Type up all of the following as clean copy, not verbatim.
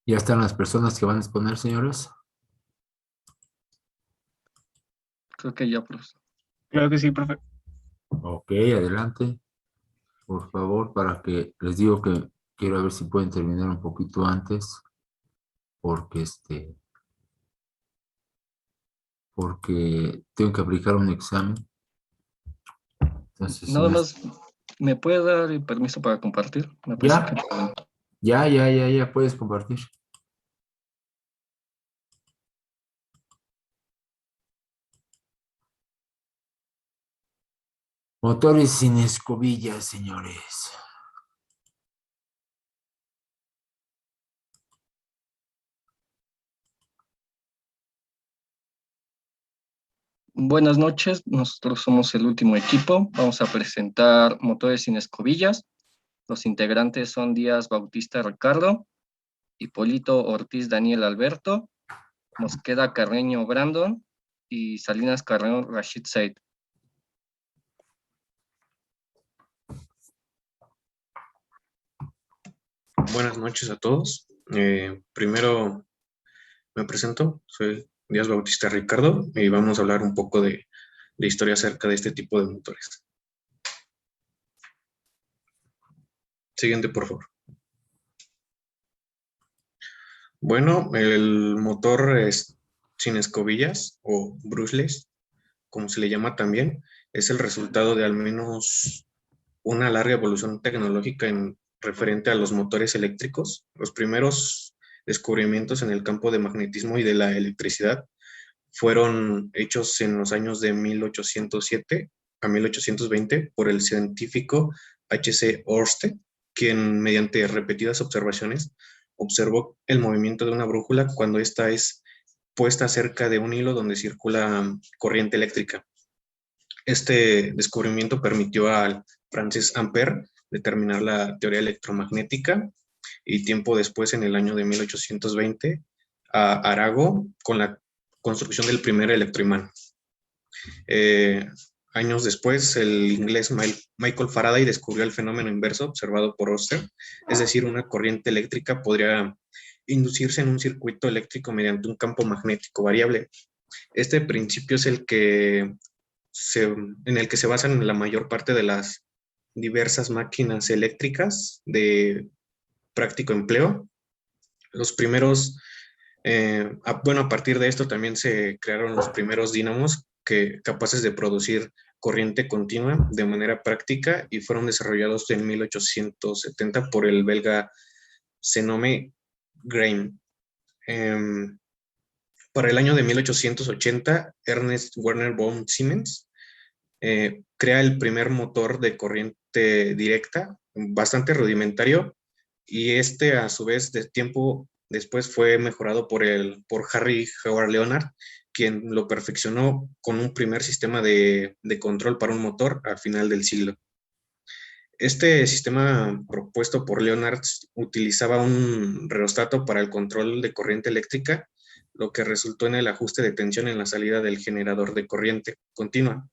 ¿Ya están las personas que van a exponer, señores? Creo que ya, profesor. Claro que sí, profe. Ok, adelante, por favor, para que les digo que quiero ver si pueden terminar un poquito antes, porque porque tengo que aplicar un examen. Entonces, si Nada me... más, ¿me puede dar el permiso para compartir? Me parece que Ya, ya puedes compartir. Motores sin escobillas, señores. Buenas noches, nosotros somos el último equipo. Vamos a presentar motores sin escobillas. Los integrantes son Díaz Bautista Ricardo, Hipólito Ortiz Daniel Alberto, Mosqueda Carreño Brandon y Salinas Carreño Rashid Said. Buenas noches a todos. Primero me presento, soy Díaz Bautista Ricardo y vamos a hablar un poco de historia acerca de este tipo de motores. Siguiente, por favor. Bueno, el motor sin escobillas o brushless, como se le llama también, es el resultado de al menos una larga evolución tecnológica en referente a los motores eléctricos. Los primeros descubrimientos en el campo de magnetismo y de la electricidad fueron hechos en los años de 1807 a 1820 por el científico H.C. Ørsted, quien mediante repetidas observaciones observó el movimiento de una brújula cuando ésta es puesta cerca de un hilo donde circula corriente eléctrica. Este descubrimiento permitió al Francis Ampère determinar la teoría electromagnética y tiempo después, en el año de 1820, a Arago con la construcción del primer electroimán. Años después, el inglés Michael Faraday descubrió el fenómeno inverso observado por Ørsted, es decir, una corriente eléctrica podría inducirse en un circuito eléctrico mediante un campo magnético variable. Este principio es el que en el que se basan la mayor parte de las diversas máquinas eléctricas de práctico empleo. Los primeros, a partir de esto también se crearon los primeros dínamos capaces de producir corriente continua de manera práctica y fueron desarrollados en 1870 por el belga Zenome Grain. Para el año de 1880, Ernest Werner von Siemens crea el primer motor de corriente directa, bastante rudimentario, y a su vez, de tiempo después fue mejorado por Harry Howard Leonard, quien lo perfeccionó con un primer sistema de control para un motor al final del siglo. Este sistema propuesto por Leonard utilizaba un reostato para el control de corriente eléctrica, lo que resultó en el ajuste de tensión en la salida del generador de corriente continua.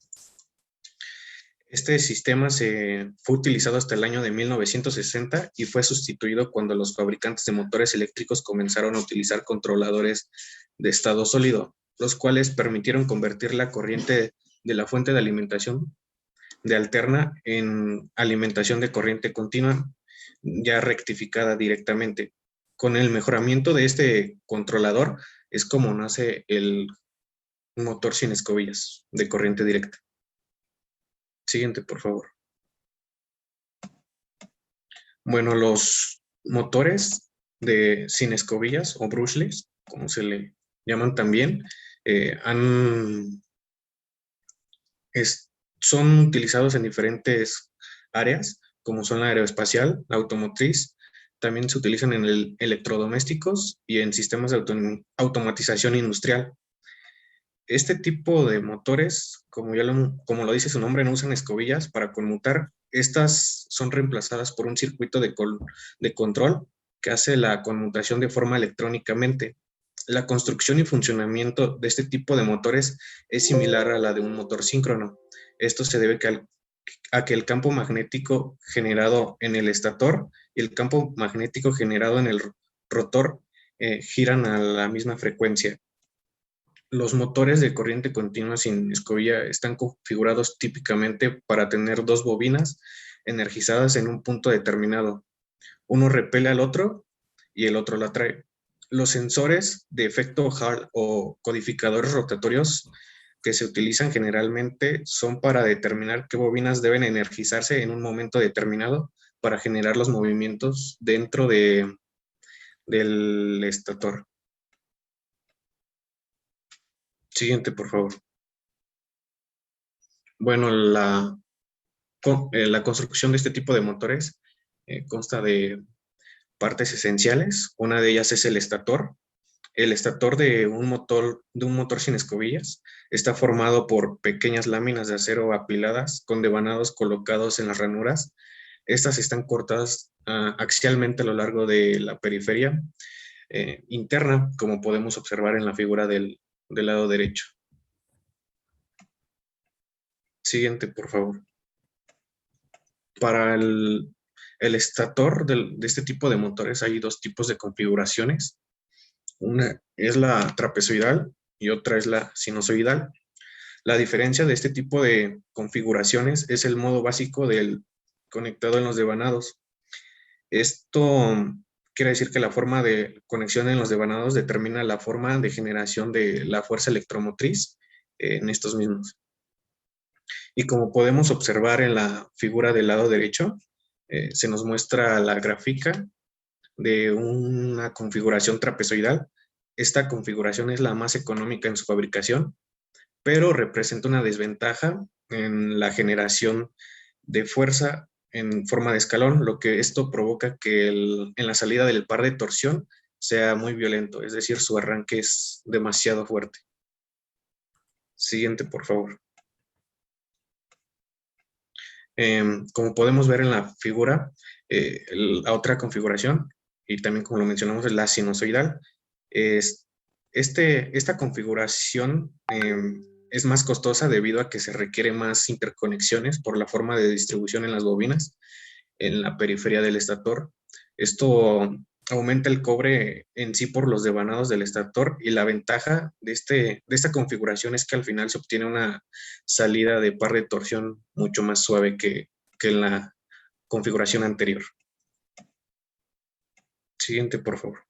Este sistema fue utilizado hasta el año de 1960 y fue sustituido cuando los fabricantes de motores eléctricos comenzaron a utilizar controladores de estado sólido, los cuales permitieron convertir la corriente de la fuente de alimentación de alterna en alimentación de corriente continua, ya rectificada directamente. Con el mejoramiento de este controlador es como nace el motor sin escobillas de corriente directa. Siguiente, por favor. Bueno, los motores sin escobillas o brushless, como se le llaman también, son utilizados en diferentes áreas, como son la aeroespacial, la automotriz, también se utilizan en electrodomésticos y en sistemas de automatización industrial. Este tipo de motores, como lo dice su nombre, no usan escobillas para conmutar. Estas son reemplazadas por un circuito de control que hace la conmutación de forma electrónicamente. La construcción y funcionamiento de este tipo de motores es similar a la de un motor síncrono. Esto se debe a que el campo magnético generado en el estator y el campo magnético generado en el rotor giran a la misma frecuencia. Los motores de corriente continua sin escobilla están configurados típicamente para tener dos bobinas energizadas en un punto determinado. Uno repele al otro y el otro la atrae. Los sensores de efecto Hall o codificadores rotatorios que se utilizan generalmente son para determinar qué bobinas deben energizarse en un momento determinado para generar los movimientos dentro del estator. Siguiente, por favor. Bueno, la construcción de este tipo de motores consta de partes esenciales. Una de ellas es el estator. El estator de un motor sin escobillas está formado por pequeñas láminas de acero apiladas con devanados colocados en las ranuras. Estas están cortadas axialmente a lo largo de la periferia interna, como podemos observar en la figura del lado derecho. Siguiente, por favor. Para el estator de este tipo de motores hay dos tipos de configuraciones. Una es la trapezoidal y otra es la sinusoidal. La diferencia de este tipo de configuraciones es el modo básico del conectado en los devanados. Esto quiere decir que la forma de conexión en los devanados determina la forma de generación de la fuerza electromotriz en estos mismos. Y como podemos observar en la figura del lado derecho, se nos muestra la gráfica de una configuración trapezoidal. Esta configuración es la más económica en su fabricación, pero representa una desventaja en la generación de fuerza en forma de escalón, lo que esto provoca que en la salida del par de torsión sea muy violento, es decir, su arranque es demasiado fuerte. Siguiente, por favor. Como podemos ver en la figura, la otra configuración, y también como lo mencionamos, es la sinusoidal. Esta configuración es más costosa debido a que se requiere más interconexiones por la forma de distribución en las bobinas en la periferia del estator. Esto aumenta el cobre en sí por los devanados del estator, y la ventaja de esta configuración es que al final se obtiene una salida de par de torsión mucho más suave que en la configuración anterior. Siguiente, por favor.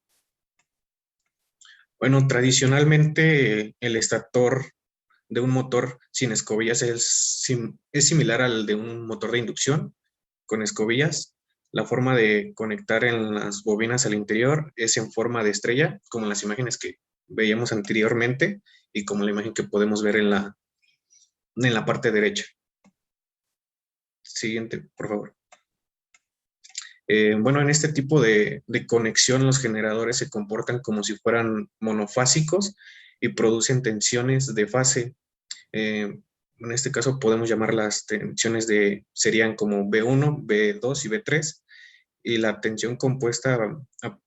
Bueno, tradicionalmente el estator de un motor sin escobillas es similar al de un motor de inducción con escobillas. La forma de conectar en las bobinas al interior es en forma de estrella, como en las imágenes que veíamos anteriormente y como la imagen que podemos ver en la parte derecha. Siguiente, por favor. Bueno, en este tipo de conexión los generadores se comportan como si fueran monofásicos y producen tensiones de fase. En este caso podemos llamar las tensiones serían como B1, B2 y B3, y la tensión compuesta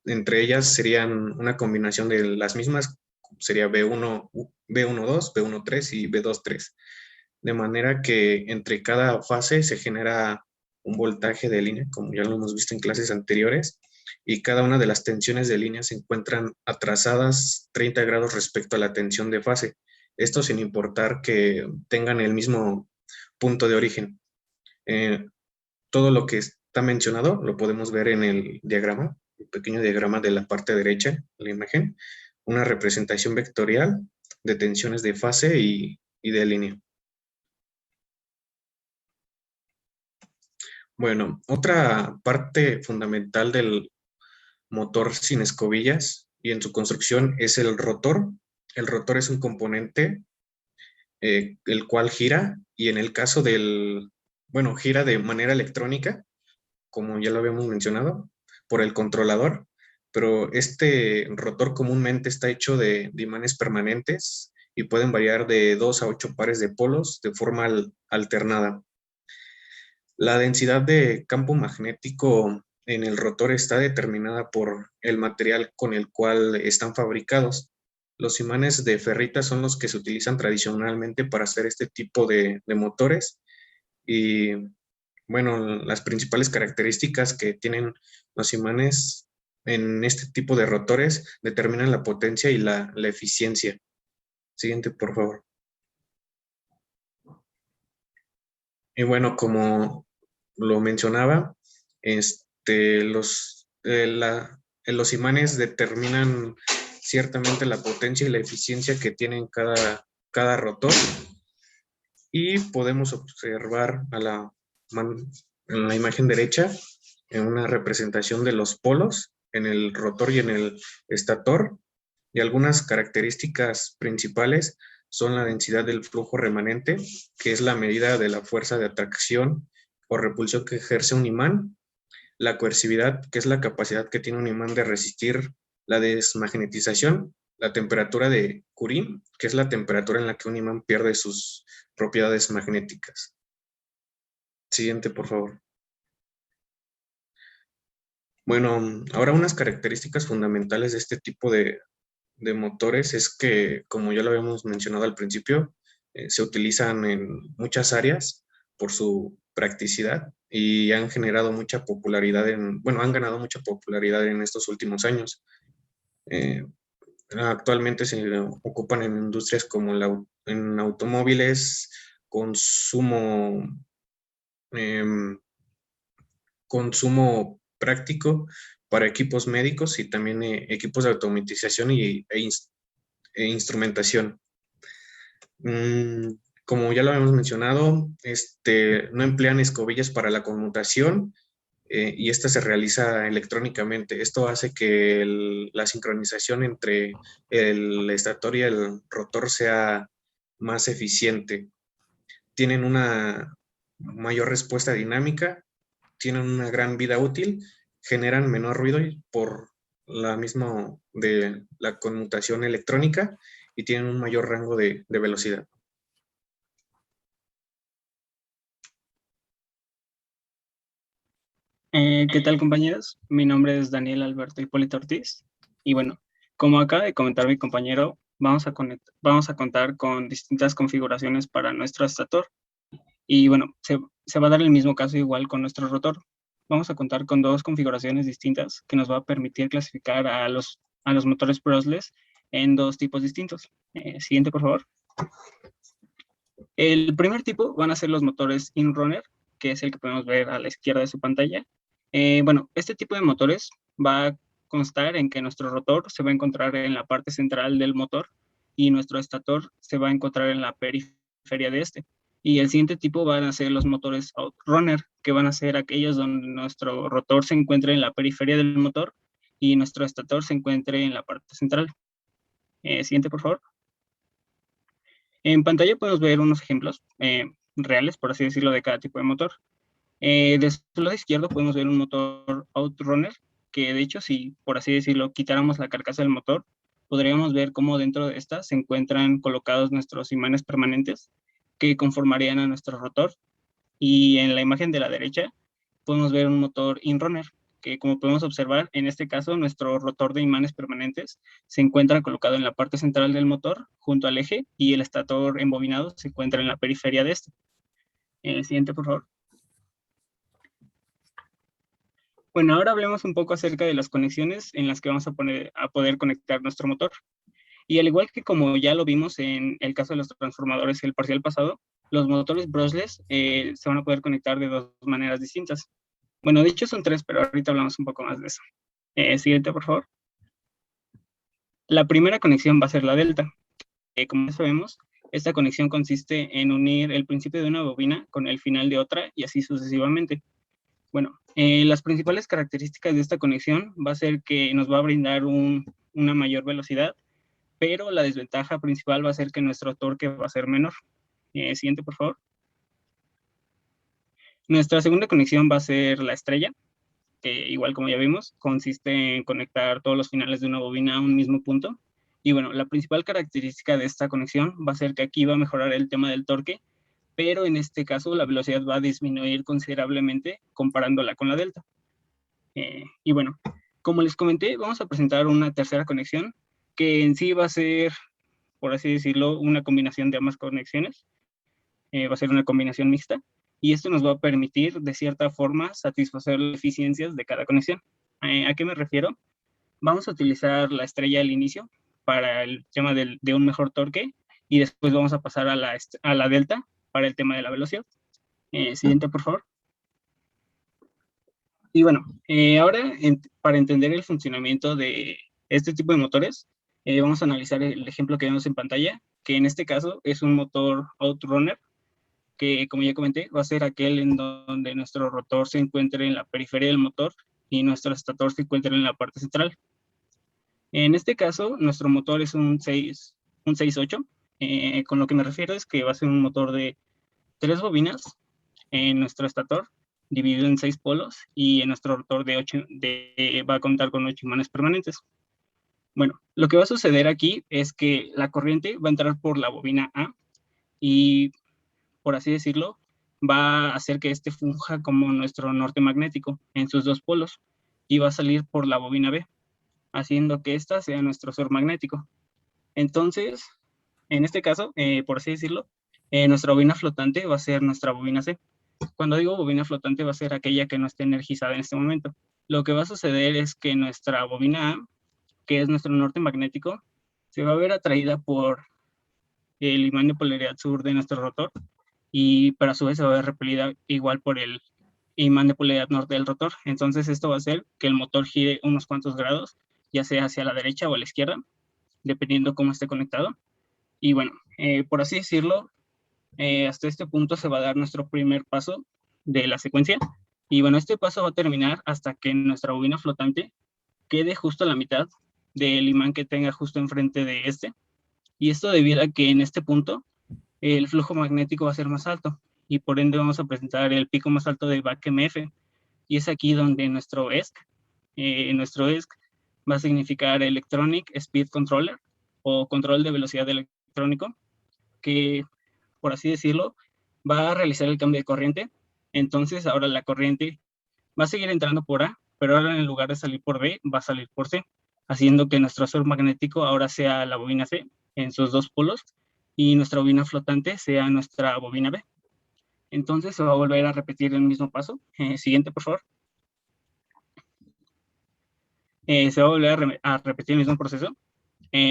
entre ellas serían una combinación de las mismas, sería B1, B1.2, B1.3 y B2.3, de manera que entre cada fase se genera un voltaje de línea, como ya lo hemos visto en clases anteriores, y cada una de las tensiones de línea se encuentran atrasadas 30 grados respecto a la tensión de fase. Esto sin importar que tengan el mismo punto de origen. Todo lo que está mencionado lo podemos ver en el diagrama, el pequeño diagrama de la parte derecha de la imagen, una representación vectorial de tensiones de fase y de línea. Bueno, otra parte fundamental del motor sin escobillas y en su construcción es el rotor. El rotor es un componente el cual gira, y en el caso gira de manera electrónica, como ya lo habíamos mencionado, por el controlador, pero este rotor comúnmente está hecho de imanes permanentes y pueden variar de 2 a 8 pares de polos de forma alternada. La densidad de campo magnético en el rotor está determinada por el material con el cual están fabricados. Los imanes de ferrita son los que se utilizan tradicionalmente para hacer este tipo de motores. Y bueno, las principales características que tienen los imanes en este tipo de rotores determinan la potencia y la eficiencia. Siguiente, por favor. Y bueno, como lo mencionaba, los imanes determinan ciertamente la potencia y la eficiencia que tienen cada rotor. Y podemos observar en la imagen derecha en una representación de los polos en el rotor y en el estator. Y algunas características principales son la densidad del flujo remanente, que es la medida de la fuerza de atracción o repulsión que ejerce un imán, la coercividad, que es la capacidad que tiene un imán de resistir la desmagnetización, la temperatura de Curie, que es la temperatura en la que un imán pierde sus propiedades magnéticas. Siguiente, por favor. Bueno, ahora unas características fundamentales de este tipo de motores es que, como ya lo habíamos mencionado al principio, se utilizan en muchas áreas por su practicidad y han generado mucha popularidad han ganado mucha popularidad en estos últimos años. Actualmente se ocupan en industrias como en automóviles, consumo práctico para equipos médicos y también equipos de automatización e instrumentación. Como ya lo habíamos mencionado, no emplean escobillas para la conmutación y esta se realiza electrónicamente. Esto hace que la sincronización entre el estator y el rotor sea más eficiente. Tienen una mayor respuesta dinámica, tienen una gran vida útil, generan menor ruido por la misma de la conmutación electrónica y tienen un mayor rango de velocidad. ¿Qué tal, compañeros? Mi nombre es Daniel Alberto Hipólito Ortiz y bueno, como acaba de comentar mi compañero, vamos a contar con distintas configuraciones para nuestro estator y bueno, se va a dar el mismo caso igual con nuestro rotor. Vamos a contar con dos configuraciones distintas que nos va a permitir clasificar a los motores brushless en dos tipos distintos. Siguiente, por favor. El primer tipo van a ser los motores in-runner, que es el que podemos ver a la izquierda de su pantalla. Bueno, este tipo de motores va a constar en que nuestro rotor se va a encontrar en la parte central del motor y nuestro estator se va a encontrar en la periferia de este. Y el siguiente tipo van a ser los motores outrunner, que van a ser aquellos donde nuestro rotor se encuentre en la periferia del motor y nuestro estator se encuentre en la parte central. Siguiente, por favor. En pantalla podemos ver unos ejemplos reales, por así decirlo, de cada tipo de motor. De su lado izquierdo podemos ver un motor outrunner, que de hecho, si por así decirlo, quitáramos la carcasa del motor, podríamos ver cómo dentro de esta se encuentran colocados nuestros imanes permanentes que conformarían a nuestro rotor. Y en la imagen de la derecha podemos ver un motor in-runner, que como podemos observar, en este caso nuestro rotor de imanes permanentes se encuentra colocado en la parte central del motor junto al eje y el estator embobinado se encuentra en la periferia de este. Siguiente, por favor. Bueno, ahora hablemos un poco acerca de las conexiones en las que vamos a poder conectar nuestro motor. Y al igual que como ya lo vimos en el caso de los transformadores el parcial pasado, los motores brushless se van a poder conectar de dos maneras distintas. Bueno, de hecho son tres, pero ahorita hablamos un poco más de eso. Siguiente, por favor. La primera conexión va a ser la delta. Como ya sabemos, esta conexión consiste en unir el principio de una bobina con el final de otra y así sucesivamente. Bueno, las principales características de esta conexión va a ser que nos va a brindar una mayor velocidad, pero la desventaja principal va a ser que nuestro torque va a ser menor. Siguiente, por favor. Nuestra segunda conexión va a ser la estrella, que igual como ya vimos, consiste en conectar todos los finales de una bobina a un mismo punto. Y bueno, la principal característica de esta conexión va a ser que aquí va a mejorar el tema del torque, pero en este caso la velocidad va a disminuir considerablemente comparándola con la delta. Y bueno, como les comenté, vamos a presentar una tercera conexión que en sí va a ser, por así decirlo, una combinación de ambas conexiones. Va a ser una combinación mixta y esto nos va a permitir de cierta forma satisfacer las eficiencias de cada conexión. ¿A qué me refiero? vamos a utilizar la estrella al inicio para el tema de un mejor torque y después vamos a pasar a la delta para el tema de la velocidad. Siguiente, por favor. Y bueno, ahora para entender el funcionamiento de este tipo de motores, vamos a analizar el ejemplo que vemos en pantalla, que en este caso es un motor Outrunner, que como ya comenté, va a ser aquel en donde nuestro rotor se encuentre en la periferia del motor y nuestro estator se encuentra en la parte central. En este caso, nuestro motor es un 6.8, con lo que me refiero es que va a ser un motor de 3 bobinas en nuestro estator, dividido en 6 polos, y en nuestro rotor va a contar con 8 imanes permanentes. Bueno, lo que va a suceder aquí es que la corriente va a entrar por la bobina A y, por así decirlo, va a hacer que este funja como nuestro norte magnético en sus 2 polos y va a salir por la bobina B, haciendo que ésta sea nuestro sur magnético. Entonces, en este caso, por así decirlo, nuestra bobina flotante va a ser nuestra bobina C. Cuando digo bobina flotante va a ser aquella que no esté energizada en este momento. Lo que va a suceder es que nuestra bobina A, que es nuestro norte magnético, se va a ver atraída por el imán de polaridad sur de nuestro rotor, pero a su vez se va a ver repelida igual por el imán de polaridad norte del rotor. Entonces esto va a hacer que el motor gire unos cuantos grados, ya sea hacia la derecha o a la izquierda, dependiendo cómo esté conectado. Y bueno, por así decirlo, hasta este punto se va a dar nuestro primer paso de la secuencia. Y bueno, este paso va a terminar hasta que nuestra bobina flotante quede justo a la mitad del imán que tenga justo enfrente de este. Y esto debido a que en este punto el flujo magnético va a ser más alto y por ende vamos a presentar el pico más alto de back MF. Y es aquí donde nuestro ESC va a significar Electronic Speed Controller o control de velocidad electrónico, que por así decirlo, va a realizar el cambio de corriente. Entonces ahora la corriente va a seguir entrando por A, pero ahora en lugar de salir por B, va a salir por C, haciendo que nuestro sur magnético ahora sea la bobina C en sus 2 polos y nuestra bobina flotante sea nuestra bobina B. Entonces se va a volver a repetir el mismo paso. Siguiente, por favor. Se va a volver a repetir el mismo proceso.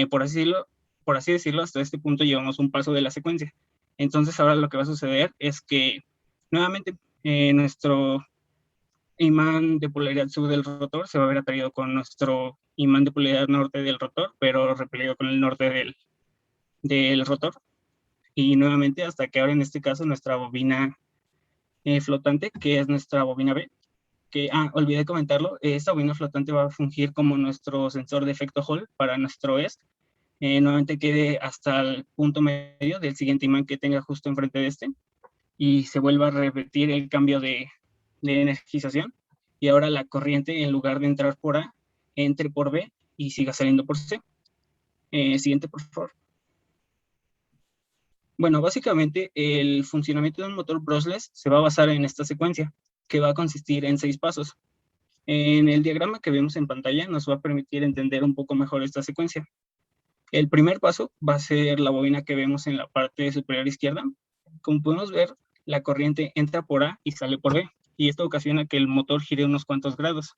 Por así decirlo, hasta este punto llevamos un paso de la secuencia. Entonces ahora lo que va a suceder es que nuevamente nuestro imán de polaridad sur del rotor se va a ver atraído con nuestro imán de polaridad norte del rotor, pero repelido con el norte del rotor. Y nuevamente hasta que ahora en este caso nuestra bobina flotante, que es nuestra bobina B, que, olvidé comentarlo, esta bobina flotante va a fungir como nuestro sensor de efecto Hall para nuestro ESC. Nuevamente quede hasta el punto medio del siguiente imán que tenga justo enfrente de este y se vuelva a repetir el cambio de energización y ahora la corriente en lugar de entrar por A entre por B y siga saliendo por C. Siguiente, por favor. Bueno, básicamente el funcionamiento de un motor brushless se va a basar en esta secuencia, que va a consistir en 6 pasos. En el diagrama que vemos en pantalla nos va a permitir entender un poco mejor esta secuencia. El primer paso va a ser la bobina que vemos en la parte superior izquierda. Como podemos ver, la corriente entra por A y sale por B, y esto ocasiona que el motor gire unos cuantos grados.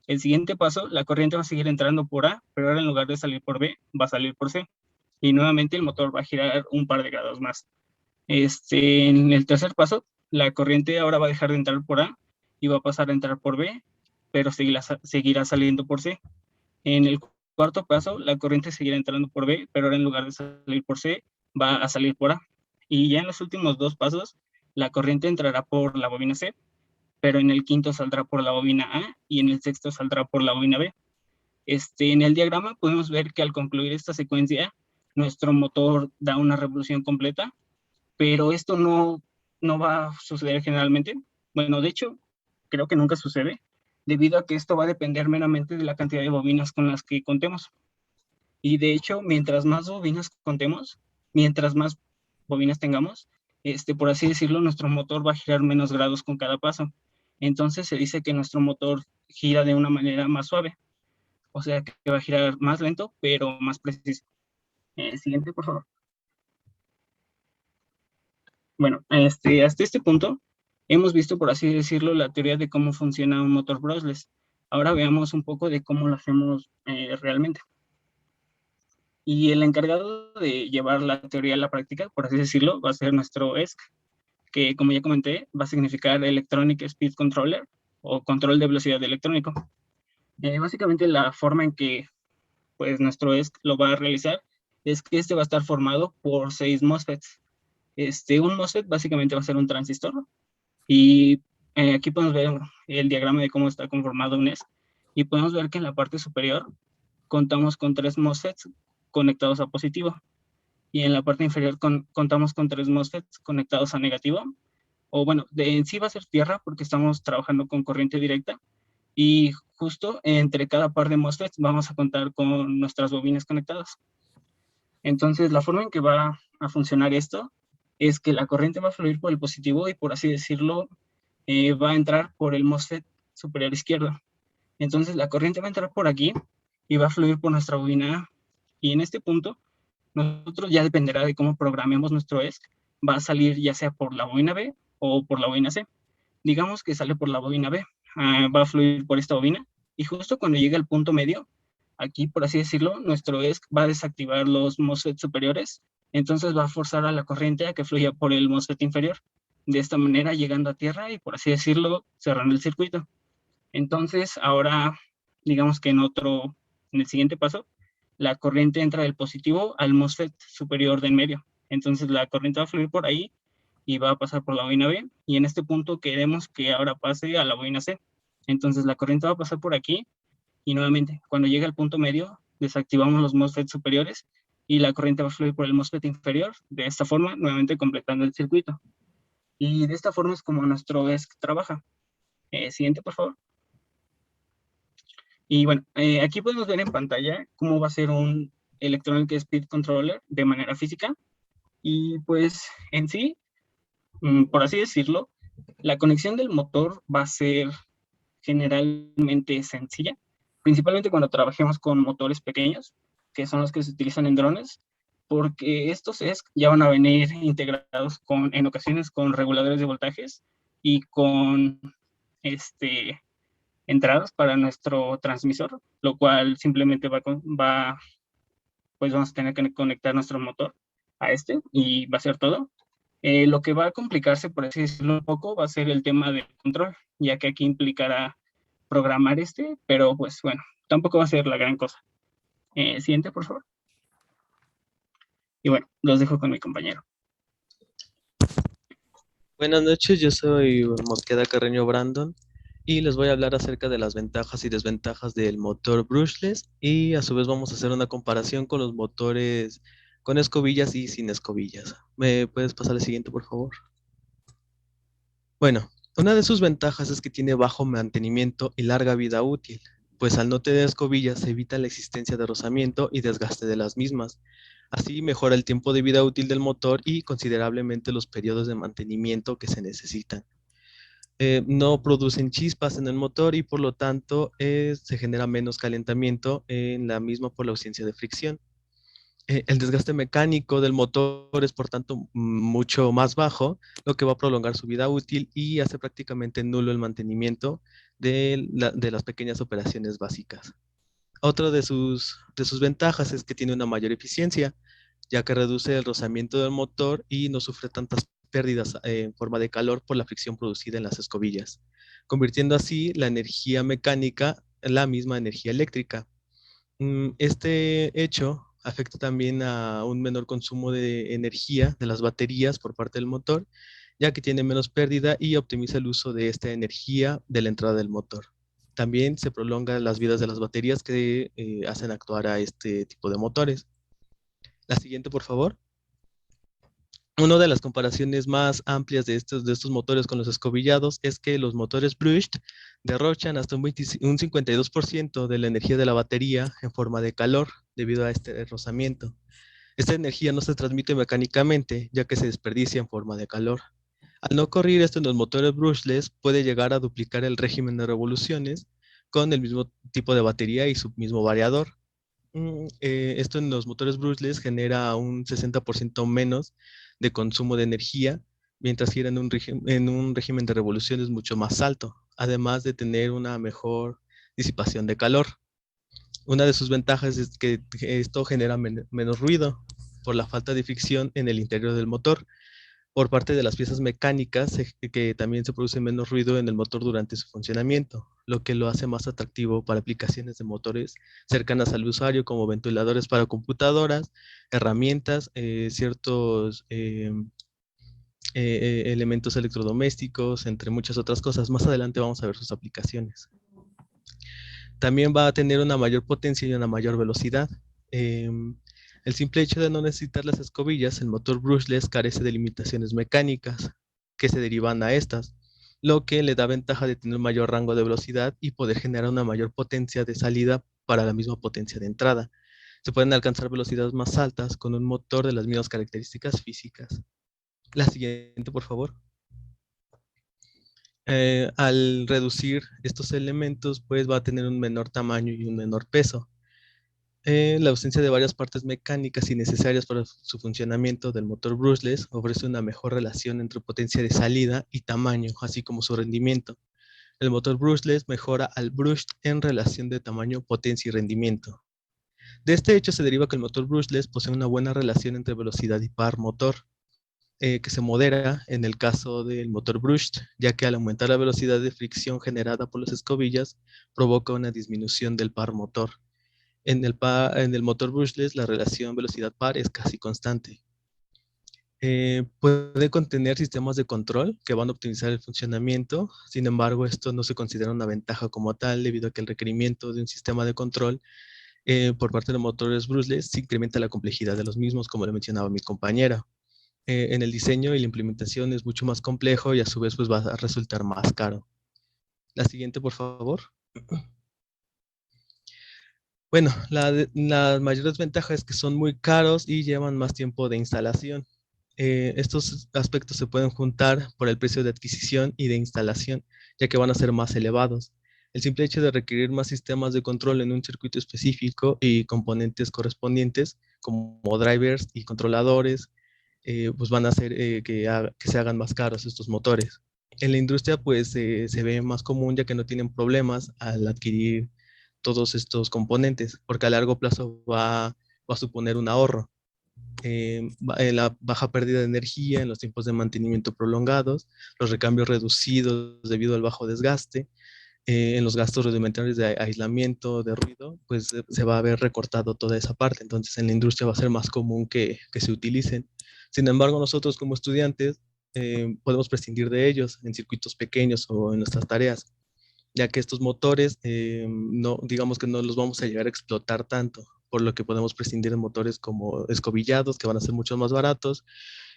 El siguiente paso, la corriente va a seguir entrando por A, pero ahora en lugar de salir por B, va a salir por C. Y nuevamente el motor va a girar un par de grados más. En el tercer paso, la corriente ahora va a dejar de entrar por A y va a pasar a entrar por B, pero seguirá saliendo por C. En el cuarto paso, la corriente seguirá entrando por B, pero ahora en lugar de salir por C, va a salir por A. Y ya en los últimos 2 pasos, la corriente entrará por la bobina C, pero en el quinto saldrá por la bobina A y en el sexto saldrá por la bobina B. En el diagrama podemos ver que al concluir esta secuencia, nuestro motor da una revolución completa, pero esto no va a suceder generalmente. Bueno, de hecho, creo que nunca sucede, debido a que esto va a depender meramente de la cantidad de bobinas con las que contemos. Y de hecho, mientras más bobinas contemos, mientras más bobinas tengamos, por así decirlo, nuestro motor va a girar menos grados con cada paso. Entonces se dice que nuestro motor gira de una manera más suave. O sea, que va a girar más lento, pero más preciso. Siguiente, por favor. Bueno, hasta este punto hemos visto, por así decirlo, la teoría de cómo funciona un motor brushless. Ahora veamos un poco de cómo lo hacemos realmente. Y el encargado de llevar la teoría a la práctica, por así decirlo, va a ser nuestro ESC, que como ya comenté, va a significar Electronic Speed Controller o control de velocidad electrónico. Básicamente la forma en que pues, nuestro ESC lo va a realizar es que este va a estar formado por 6 MOSFETs. Un MOSFET básicamente va a ser un transistor y aquí podemos ver el diagrama de cómo está conformado un ESC y podemos ver que en la parte superior contamos con 3 MOSFETs conectados a positivo y en la parte inferior contamos con 3 MOSFETs conectados a negativo, o bueno, en sí va a ser tierra porque estamos trabajando con corriente directa y justo entre cada par de MOSFETs vamos a contar con nuestras bobinas conectadas. Entonces, la forma en que va a funcionar esto es que la corriente va a fluir por el positivo y, por así decirlo, va a entrar por el MOSFET superior izquierdo. Entonces, la corriente va a entrar por aquí y va a fluir por nuestra bobina A. Y en este punto, nosotros ya dependerá de cómo programemos nuestro ESC, va a salir ya sea por la bobina B o por la bobina C. Digamos que sale por la bobina B, va a fluir por esta bobina y justo cuando llegue al punto medio, aquí por así decirlo, nuestro ESC va a desactivar los MOSFET superiores, entonces va a forzar a la corriente a que fluya por el MOSFET inferior, de esta manera llegando a tierra y por así decirlo, cerrando el circuito. Entonces ahora, digamos que en el siguiente paso, la corriente entra del positivo al MOSFET superior de en medio. Entonces la corriente va a fluir por ahí y va a pasar por la bobina B, y en este punto queremos que ahora pase a la bobina C. Entonces la corriente va a pasar por aquí, y nuevamente, cuando llegue al punto medio, desactivamos los MOSFET superiores, y la corriente va a fluir por el MOSFET inferior, de esta forma, nuevamente completando el circuito. Y de esta forma es como nuestro ESC trabaja. Siguiente, por favor. Y bueno, aquí podemos ver en pantalla cómo va a ser un Electronic Speed Controller de manera física. Y pues en sí, por así decirlo, la conexión del motor va a ser generalmente sencilla, principalmente cuando trabajemos con motores pequeños, que son los que se utilizan en drones, porque estos ya van a venir integrados en ocasiones con reguladores de voltajes y con entradas para nuestro transmisor, lo cual simplemente pues vamos a tener que conectar nuestro motor a y va a ser todo. Lo que va a complicarse, por así decirlo un poco, va a ser el tema del control, ya que aquí implicará programar pero pues bueno, tampoco va a ser la gran cosa. Siguiente, por favor. Y bueno, los dejo con mi compañero. Buenas noches, yo soy Mosqueda Carreño Brandon y les voy a hablar acerca de las ventajas y desventajas del motor brushless y a su vez vamos a hacer una comparación con los motores con escobillas y sin escobillas. ¿Me puedes pasar al siguiente, por favor? Bueno, una de sus ventajas es que tiene bajo mantenimiento y larga vida útil, pues al no tener escobillas se evita la existencia de rozamiento y desgaste de las mismas. Así mejora el tiempo de vida útil del motor y considerablemente los periodos de mantenimiento que se necesitan. No producen chispas en el motor y por lo tanto se genera menos calentamiento en la misma por la ausencia de fricción. El desgaste mecánico del motor es por tanto mucho más bajo, lo que va a prolongar su vida útil y hace prácticamente nulo el mantenimiento de las pequeñas operaciones básicas. Otra de sus ventajas es que tiene una mayor eficiencia, ya que reduce el rozamiento del motor y no sufre tantas pérdidas en forma de calor por la fricción producida en las escobillas, convirtiendo así la energía mecánica en la misma energía eléctrica. Este hecho afecta también a un menor consumo de energía de las baterías por parte del motor, ya que tiene menos pérdida y optimiza el uso de esta energía de la entrada del motor. También se prolongan las vidas de las baterías que hacen actuar a este tipo de motores. La siguiente, por favor. Una de las comparaciones más amplias de estos motores con los escobillados es que los motores brushed derrochan hasta un 52% de la energía de la batería en forma de calor debido a este rozamiento. Esta energía no se transmite mecánicamente, ya que se desperdicia en forma de calor. Al no ocurrir esto en los motores brushless, puede llegar a duplicar el régimen de revoluciones con el mismo tipo de batería y su mismo variador. Esto en los motores brushless genera un 60% menos de consumo de energía, mientras que en un régimen de revoluciones mucho más alto, además de tener una mejor disipación de calor. Una de sus ventajas es que esto genera menos ruido por la falta de fricción en el interior del motor. Por parte de las piezas mecánicas, que también se produce menos ruido en el motor durante su funcionamiento, lo que lo hace más atractivo para aplicaciones de motores cercanas al usuario, como ventiladores para computadoras, herramientas, ciertos elementos electrodomésticos, entre muchas otras cosas. Más adelante vamos a ver sus aplicaciones. También va a tener una mayor potencia y una mayor velocidad. El simple hecho de no necesitar las escobillas, el motor brushless carece de limitaciones mecánicas que se derivan a estas, lo que le da ventaja de tener un mayor rango de velocidad y poder generar una mayor potencia de salida para la misma potencia de entrada. Se pueden alcanzar velocidades más altas con un motor de las mismas características físicas. La siguiente, por favor. Al reducir estos elementos, pues va a tener un menor tamaño y un menor peso. La ausencia de varias partes mecánicas innecesarias para su funcionamiento del motor brushless ofrece una mejor relación entre potencia de salida y tamaño, así como su rendimiento. El motor brushless mejora al brushed en relación de tamaño, potencia y rendimiento. De este hecho se deriva que el motor brushless posee una buena relación entre velocidad y par motor, que se modera en el caso del motor brushed, ya que al aumentar la velocidad de fricción generada por las escobillas, provoca una disminución del par motor. En el motor brushless, la relación velocidad-par es casi constante. Puede contener sistemas de control que van a optimizar el funcionamiento. Sin embargo, esto no se considera una ventaja como tal, debido a que el requerimiento de un sistema de control por parte de motores brushless se incrementa la complejidad de los mismos, como le mencionaba mi compañera. En el diseño y la implementación es mucho más complejo y a su vez pues va a resultar más caro. La siguiente, por favor. Bueno, las mayores ventajas es que son muy caros y llevan más tiempo de instalación. Estos aspectos se pueden juntar por el precio de adquisición y de instalación, ya que van a ser más elevados. El simple hecho de requerir más sistemas de control en un circuito específico y componentes correspondientes, como drivers y controladores, pues van a hacer que se hagan más caros estos motores. En la industria, pues se ve más común, ya que no tienen problemas al adquirir todos estos componentes, porque a largo plazo va a suponer un ahorro. La baja pérdida de energía en los tiempos de mantenimiento prolongados, los recambios reducidos debido al bajo desgaste, en los gastos rudimentarios de aislamiento, de ruido, pues se va a ver recortado toda esa parte. Entonces en la industria va a ser más común que se utilicen. Sin embargo, nosotros como estudiantes podemos prescindir de ellos en circuitos pequeños o en nuestras tareas, ya que estos motores, no, digamos que no los vamos a llegar a explotar tanto, por lo que podemos prescindir de motores como escobillados, que van a ser mucho más baratos,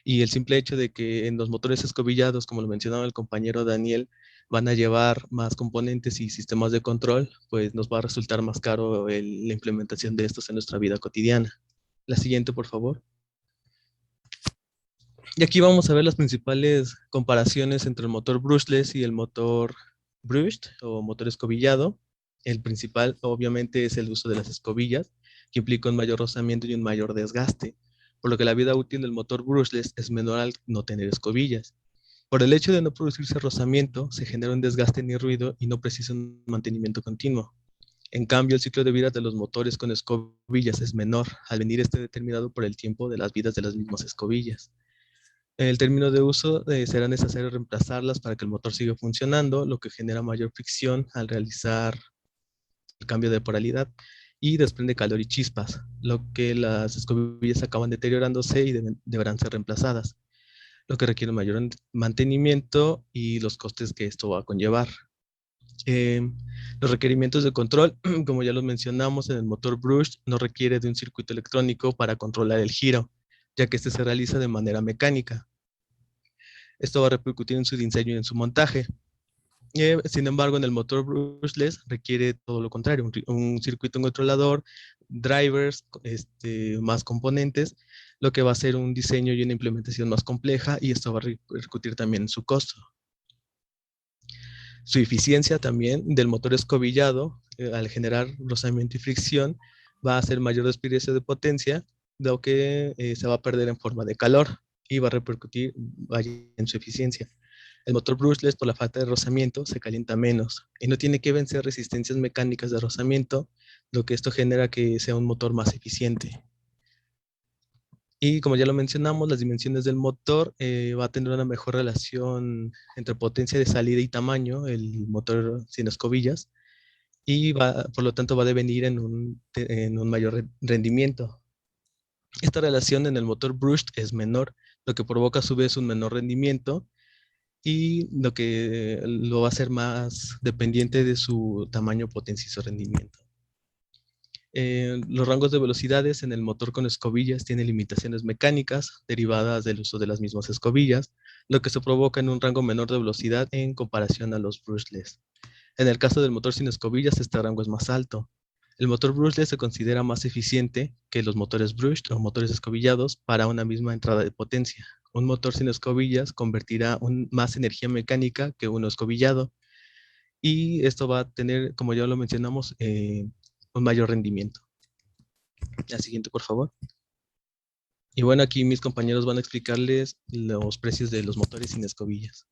y el simple hecho de que en los motores escobillados, como lo mencionaba el compañero Daniel, van a llevar más componentes y sistemas de control, pues nos va a resultar más caro la implementación de estos en nuestra vida cotidiana. La siguiente, por favor. Y aquí vamos a ver las principales comparaciones entre el motor brushless y el motor brushed o motor escobillado. El principal, obviamente, es el uso de las escobillas, que implica un mayor rozamiento y un mayor desgaste, por lo que la vida útil del motor brushless es menor al no tener escobillas. Por el hecho de no producirse rozamiento, se genera un desgaste ni ruido y no precisa un mantenimiento continuo. En cambio, el ciclo de vida de los motores con escobillas es menor, al venir este determinado por el tiempo de las vidas de las mismas escobillas. El término de uso será necesario reemplazarlas para que el motor siga funcionando, lo que genera mayor fricción al realizar el cambio de polaridad y desprende calor y chispas, lo que las escobillas acaban deteriorándose y deberán ser reemplazadas, lo que requiere mayor mantenimiento y los costes que esto va a conllevar. Los requerimientos de control, como ya lo mencionamos, en el motor brushed no requiere de un circuito electrónico para controlar el giro, ya que este se realiza de manera mecánica. Esto va a repercutir en su diseño y en su montaje. Sin embargo, en el motor brushless requiere todo lo contrario, un circuito controlador, drivers, más componentes, lo que va a ser un diseño y una implementación más compleja, y esto va a repercutir también en su costo. Su eficiencia también del motor escobillado, al generar rozamiento y fricción, va a ser mayor desperdicio de potencia, lo que se va a perder en forma de calor y va a repercutir en su eficiencia. El motor brushless, por la falta de rozamiento, se calienta menos y no tiene que vencer resistencias mecánicas de rozamiento, lo que esto genera que sea un motor más eficiente. Y como ya lo mencionamos, las dimensiones del motor va a tener una mejor relación entre potencia de salida y tamaño, el motor sin escobillas, y por lo tanto va a devenir en un mayor rendimiento. Esta relación en el motor brushed es menor, lo que provoca a su vez un menor rendimiento y lo que lo va a hacer más dependiente de su tamaño, potencia y su rendimiento. Los rangos de velocidades en el motor con escobillas tienen limitaciones mecánicas derivadas del uso de las mismas escobillas, lo que se provoca en un rango menor de velocidad en comparación a los brushless. En el caso del motor sin escobillas, este rango es más alto. El motor brushless se considera más eficiente que los motores brushed o motores escobillados para una misma entrada de potencia. Un motor sin escobillas convertirá más energía mecánica que uno escobillado y esto va a tener, como ya lo mencionamos, un mayor rendimiento. La siguiente, por favor. Y bueno, aquí mis compañeros van a explicarles los precios de los motores sin escobillas.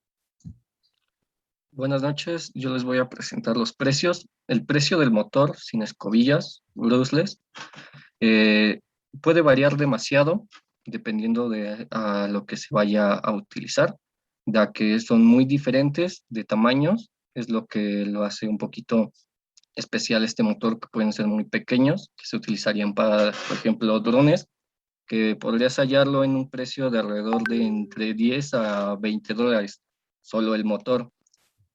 Buenas noches, yo les voy a presentar los precios. El precio del motor sin escobillas, brushless, puede variar demasiado dependiendo de a lo que se vaya a utilizar, ya que son muy diferentes de tamaños, es lo que lo hace un poquito especial este motor, que pueden ser muy pequeños, que se utilizarían para, por ejemplo, drones, que podrías hallarlo en un precio de alrededor de entre 10 a 20 dólares, solo el motor.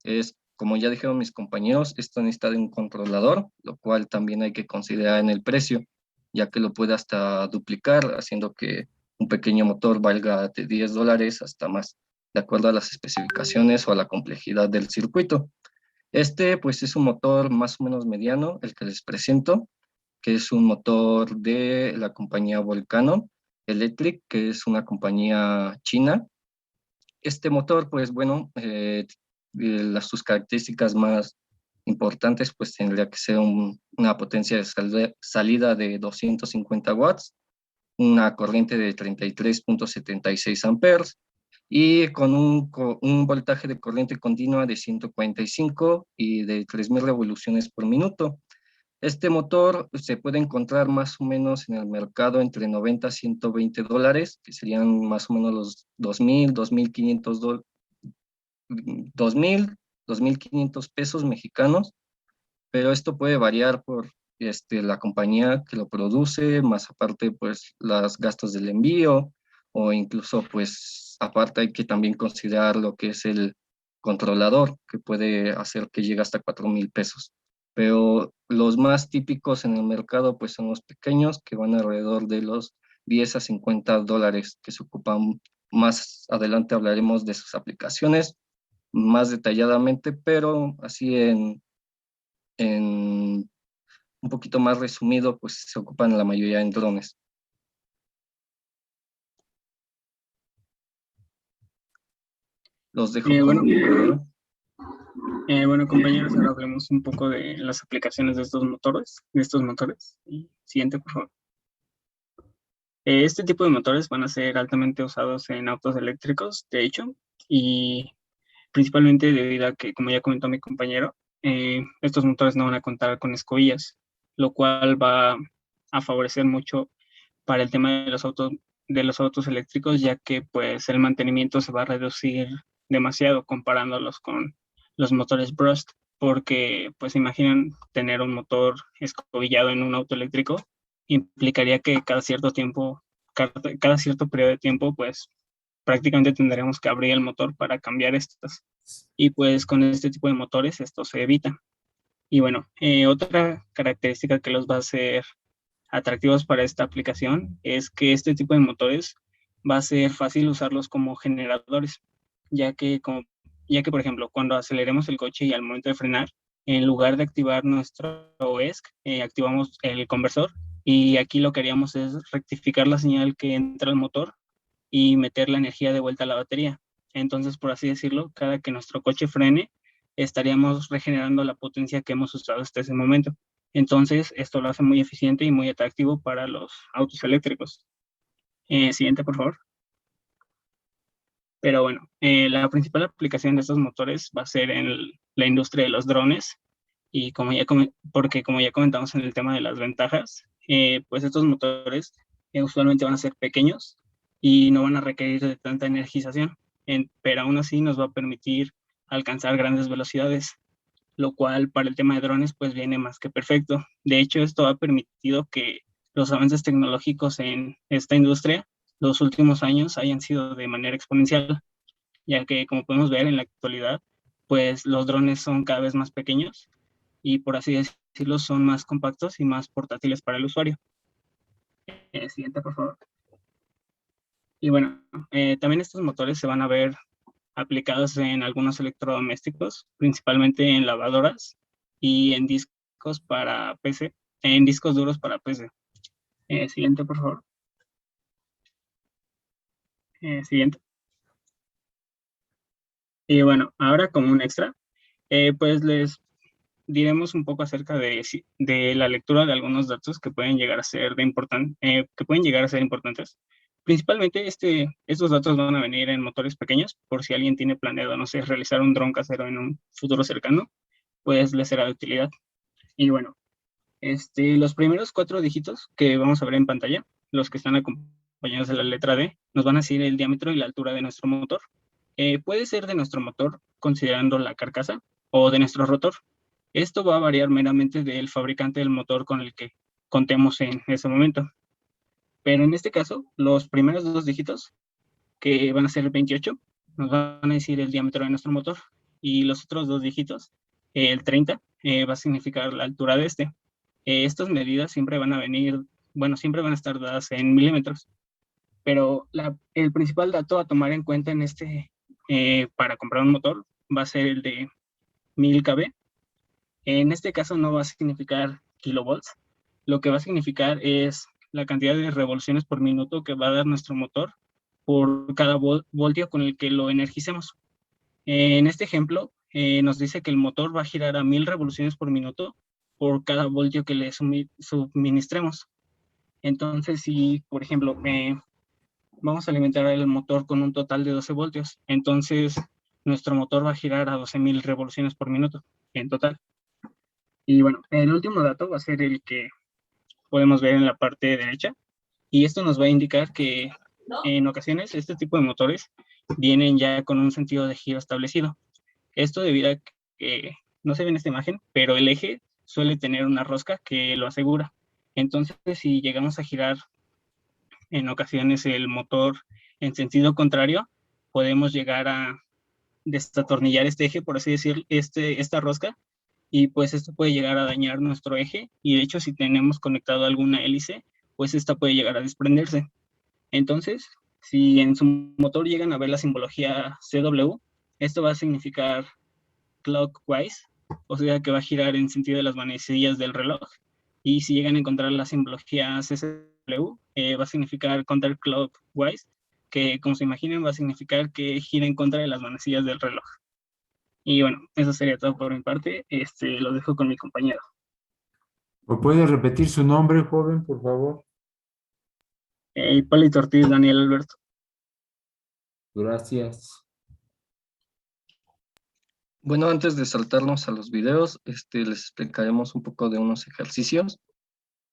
Es, como ya dijeron mis compañeros, esto necesita de un controlador, lo cual también hay que considerar en el precio, ya que lo puede hasta duplicar, haciendo que un pequeño motor valga de 10 dólares hasta más, de acuerdo a las especificaciones o a la complejidad del circuito. Este, pues, es un motor más o menos mediano, el que les presento, que es un motor de la compañía Volcano Electric, que es una compañía china. Este motor, pues bueno, sus características más importantes, pues tendría que ser una potencia de salida de 250 watts, una corriente de 33.76 amperes y con un voltaje de corriente continua de 145 y de 3.000 revoluciones por minuto. Este motor se puede encontrar más o menos en el mercado entre 90 a 120 dólares, que serían más o menos los 2.000, 2.500 2.500 pesos mexicanos, pero esto puede variar por la compañía que lo produce, más aparte pues los gastos del envío o incluso pues aparte hay que también considerar lo que es el controlador, que puede hacer que llegue hasta 4.000 pesos. Pero los más típicos en el mercado pues son los pequeños, que van alrededor de los 10 a 50 dólares, que se ocupan. Más adelante hablaremos de sus aplicaciones más detalladamente, pero así en un poquito más resumido, pues se ocupan la mayoría en drones. Los dejo con bueno, compañeros, ahora hablemos un poco de las aplicaciones de estos motores. Y siguiente, por favor. Este tipo de motores van a ser altamente usados en autos eléctricos, de hecho, y principalmente debido a que, como ya comentó mi compañero, estos motores no van a contar con escobillas, lo cual va a favorecer mucho para el tema de los autos eléctricos, ya que pues el mantenimiento se va a reducir demasiado comparándolos con los motores brushed, porque pues imaginen tener un motor escobillado en un auto eléctrico, implicaría que cada cierto periodo de tiempo, pues prácticamente tendríamos que abrir el motor para cambiar estas. Y pues con este tipo de motores esto se evita. Y bueno, otra característica que los va a hacer atractivos para esta aplicación es que este tipo de motores va a ser fácil usarlos como generadores, ya que por ejemplo, cuando aceleremos el coche y al momento de frenar, en lugar de activar nuestro ESC, activamos el conversor y aquí lo que haríamos es rectificar la señal que entra al motor y meter la energía de vuelta a la batería. Entonces, por así decirlo, cada que nuestro coche frene, estaríamos regenerando la potencia que hemos usado hasta ese momento. Entonces, esto lo hace muy eficiente y muy atractivo para los autos eléctricos. Siguiente, por favor. Pero bueno, la principal aplicación de estos motores va a ser en la industria de los drones, y porque como ya comentamos en el tema de las ventajas, pues estos motores usualmente van a ser pequeños y no van a requerir de tanta energización, pero aún así nos va a permitir alcanzar grandes velocidades, lo cual para el tema de drones pues viene más que perfecto. De hecho, esto ha permitido que los avances tecnológicos en esta industria los últimos años hayan sido de manera exponencial, ya que como podemos ver en la actualidad, pues los drones son cada vez más pequeños y por así decirlo son más compactos y más portátiles para el usuario. Siguiente, por favor. Y bueno, también estos motores se van a ver aplicados en algunos electrodomésticos, principalmente en lavadoras y en discos para PC, en discos duros para PC. Siguiente, por favor. Siguiente. Y bueno, ahora como un extra, pues les diremos un poco acerca de la lectura de algunos datos que pueden llegar a ser importantes. Principalmente estos datos van a venir en motores pequeños, por si alguien tiene planeado, no sé, realizar un dron casero en un futuro cercano, pues les será de utilidad. Y bueno, los primeros 4 dígitos que vamos a ver en pantalla, los que están acompañados de la letra D, nos van a decir el diámetro y la altura de nuestro motor. Puede ser de nuestro motor, considerando la carcasa, o de nuestro rotor. Esto va a variar meramente del fabricante del motor con el que contemos en ese momento. Pero en este caso, los primeros 2 dígitos, que van a ser 28, nos van a decir el diámetro de nuestro motor. Y los otros 2 dígitos, el 30, va a significar la altura de este. Estas medidas siempre van a estar dadas en milímetros. Pero el principal dato a tomar en cuenta para comprar un motor va a ser el de 1000 kb. En este caso no va a significar kilovolts, lo que va a significar es la cantidad de revoluciones por minuto que va a dar nuestro motor por cada voltio con el que lo energicemos. En este ejemplo, nos dice que el motor va a girar a 1000 revoluciones por minuto por cada voltio que le suministremos. Entonces, si, por ejemplo, vamos a alimentar el motor con un total de 12 voltios, entonces nuestro motor va a girar a 12.000 revoluciones por minuto en total. Y bueno, el último dato va a ser el que podemos ver en la parte derecha, y esto nos va a indicar que en ocasiones este tipo de motores vienen ya con un sentido de giro establecido. Esto debido a que, no se ve en esta imagen, pero el eje suele tener una rosca que lo asegura. Entonces, si llegamos a girar en ocasiones el motor en sentido contrario, podemos llegar a desatornillar este eje, por así decir, esta rosca, y pues esto puede llegar a dañar nuestro eje, y de hecho si tenemos conectado alguna hélice, pues esta puede llegar a desprenderse. Entonces, si en su motor llegan a ver la simbología CW, esto va a significar clockwise, o sea que va a girar en sentido de las manecillas del reloj, y si llegan a encontrar la simbología CCW, va a significar counterclockwise, que como se imaginen va a significar que gira en contra de las manecillas del reloj. Y bueno, eso sería todo por mi parte. Lo dejo con mi compañero. ¿O puede repetir su nombre, joven, por favor? Hipólito Ortiz Daniel Alberto. Gracias. Bueno, antes de saltarnos a los videos, les explicaremos un poco de unos ejercicios.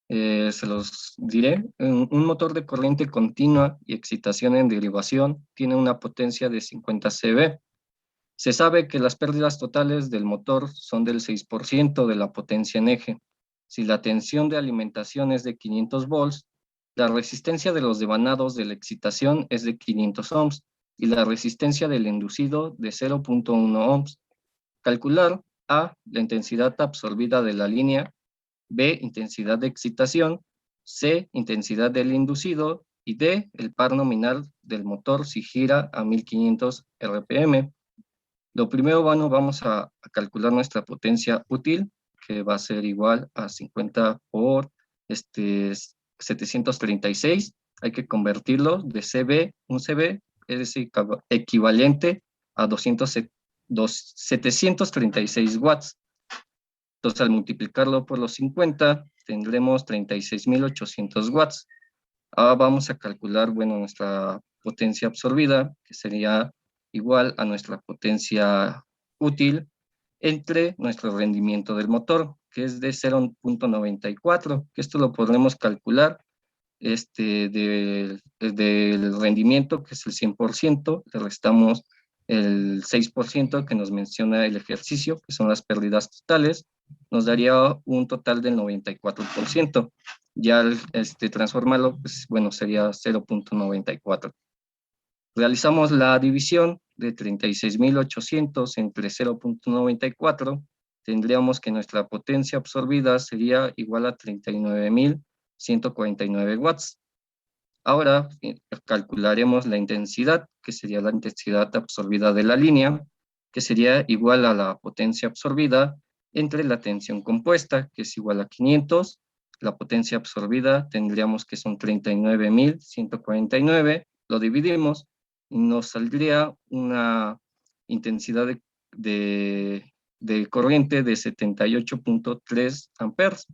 Se los diré. Un motor de corriente continua y excitación en derivación tiene una potencia de 50 CV. Se sabe que las pérdidas totales del motor son del 6% de la potencia en eje. Si la tensión de alimentación es de 500 volts, la resistencia de los devanados de la excitación es de 500 ohms y la resistencia del inducido de 0.1 ohms. Calcular A, la intensidad absorbida de la línea, B, intensidad de excitación, C, intensidad del inducido y D, el par nominal del motor si gira a 1500 RPM. Lo primero, vamos a calcular nuestra potencia útil, que va a ser igual a 50 por 736. Hay que convertirlo de CB, un CB es equivalente a 736 watts. Entonces, al multiplicarlo por los 50, tendremos 36.800 watts. Ahora vamos a calcular, nuestra potencia absorbida, que sería igual a nuestra potencia útil entre nuestro rendimiento del motor, que es de 0.94, que esto lo podremos calcular del rendimiento, que es el 100%, le restamos el 6% que nos menciona el ejercicio, que son las pérdidas totales, nos daría un total del 94%. Ya al transformarlo, pues bueno, sería 0.94. Realizamos la división de 36.800 entre 0.94, tendríamos que nuestra potencia absorbida sería igual a 39.149 watts. Ahora calcularemos la intensidad, que sería la intensidad absorbida de la línea, que sería igual a la potencia absorbida entre la tensión compuesta, que es igual a 500. La potencia absorbida tendríamos que son 39.149, lo dividimos y nos saldría una intensidad de corriente de 78.3 amperes.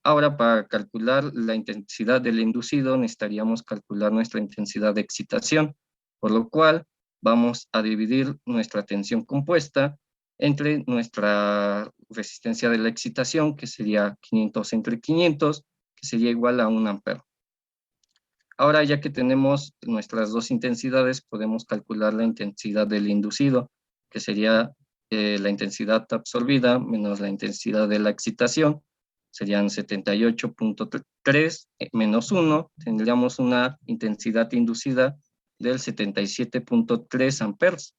Ahora, para calcular la intensidad del inducido, necesitaríamos calcular nuestra intensidad de excitación, por lo cual vamos a dividir nuestra tensión compuesta entre nuestra resistencia de la excitación, que sería 500 entre 500, que sería igual a 1 ampere. Ahora, ya que tenemos nuestras dos intensidades, podemos calcular la intensidad del inducido, que sería la intensidad absorbida menos la intensidad de la excitación, serían 78.3 menos 1, tendríamos una intensidad inducida del 77.3 amperes.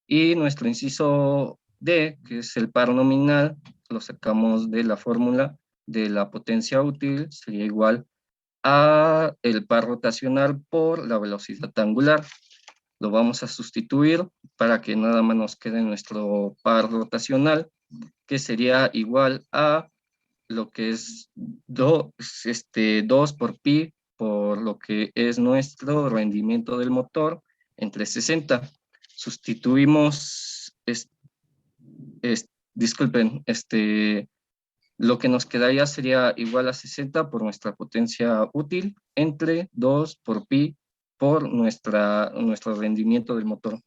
Y nuestro inciso D, que es el par nominal, lo sacamos de la fórmula de la potencia útil, sería igual a el par rotacional por la velocidad angular. Lo vamos a sustituir para que nada más nos quede nuestro par rotacional, que sería igual a lo que es 2 por pi por lo que es nuestro rendimiento del motor entre 60. Sustituimos, disculpen, lo que nos quedaría sería igual a 60 por nuestra potencia útil entre 2 por pi por nuestro rendimiento del motor,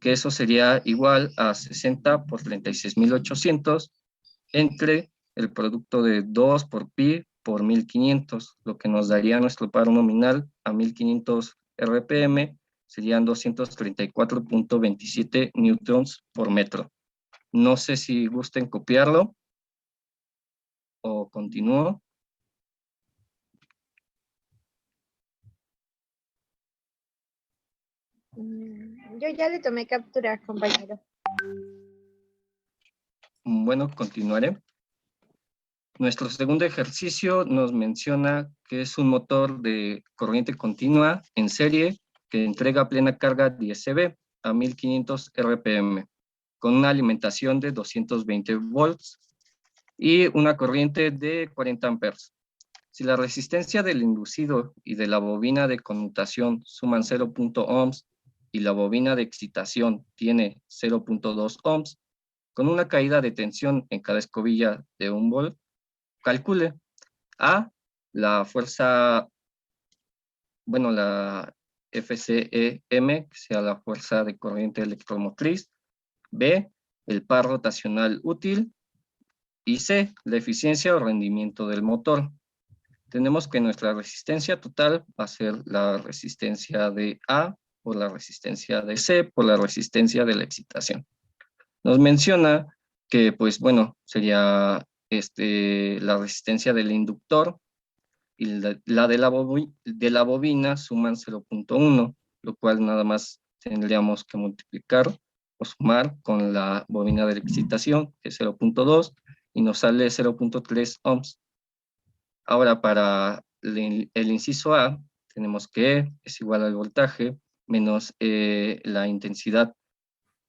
que eso sería igual a 60 por 36.800 entre el producto de 2 por pi por 1500, lo que nos daría nuestro par nominal a 1500 RPM, serían 234.27 newtons por metro. No sé si gusten copiarlo o continúo. Yo ya le tomé captura, compañero. Bueno, continuaré. Nuestro segundo ejercicio nos menciona que es un motor de corriente continua en serie que entrega plena carga 10 a 1500 RPM con una alimentación de 220 volts y una corriente de 40 amperes. Si la resistencia del inducido y de la bobina de conmutación suman 0.0 ohms y la bobina de excitación tiene 0.2 ohms, con una caída de tensión en cada escobilla de 1 volt, calcule A, la fuerza, bueno, la FCEM, que sea la fuerza de corriente electromotriz, B, el par rotacional útil, y C, la eficiencia o rendimiento del motor. Tenemos que nuestra resistencia total va a ser la resistencia de A por la resistencia de C por la resistencia de la excitación. Nos menciona que, pues bueno, sería la resistencia del inductor y la de la bobina suman 0.1, lo cual nada más tendríamos que multiplicar o sumar con la bobina de la excitación, que es 0.2, y nos sale 0.3 ohms. Ahora, para el inciso A, tenemos que E es igual al voltaje menos la intensidad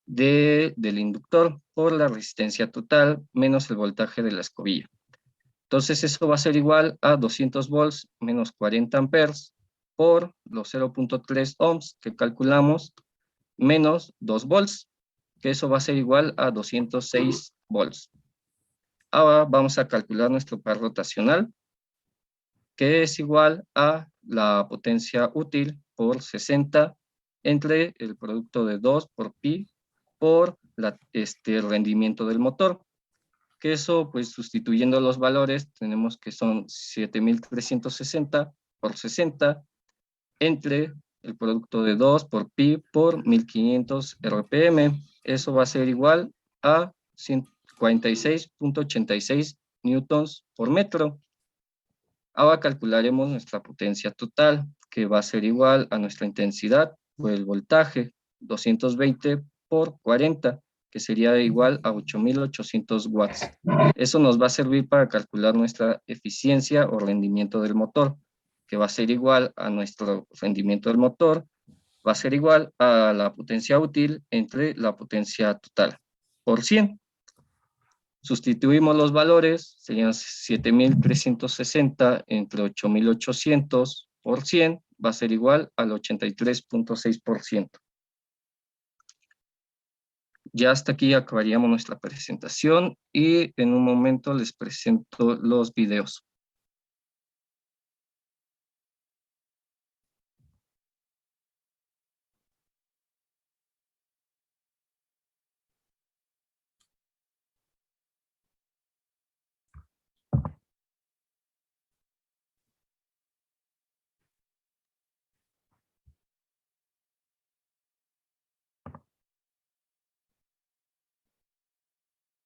del inductor por la resistencia total menos el voltaje de la escobilla. Entonces eso va a ser igual a 200 volts menos 40 amperes por los 0.3 ohms que calculamos menos 2 volts, que eso va a ser igual a 206 volts. Ahora vamos a calcular nuestro par rotacional, que es igual a la potencia útil por 60 entre el producto de 2 por pi por el rendimiento del motor. Que eso, pues sustituyendo los valores, tenemos que son 7.360 por 60 entre el producto de 2 por pi por 1500 RPM. Eso va a ser igual a 146.86 newtons por metro. Ahora calcularemos nuestra potencia total, que va a ser igual a nuestra intensidad por el voltaje, 220 por 40, que sería igual a 8.800 watts. Eso nos va a servir para calcular nuestra eficiencia o rendimiento del motor, que va a ser igual a nuestro rendimiento del motor, va a ser igual a la potencia útil entre la potencia total por 100. Sustituimos los valores, serían 7.360 entre 8.800 por 100, va a ser igual al 83.6%. Ya hasta aquí acabaríamos nuestra presentación y en un momento les presento los videos.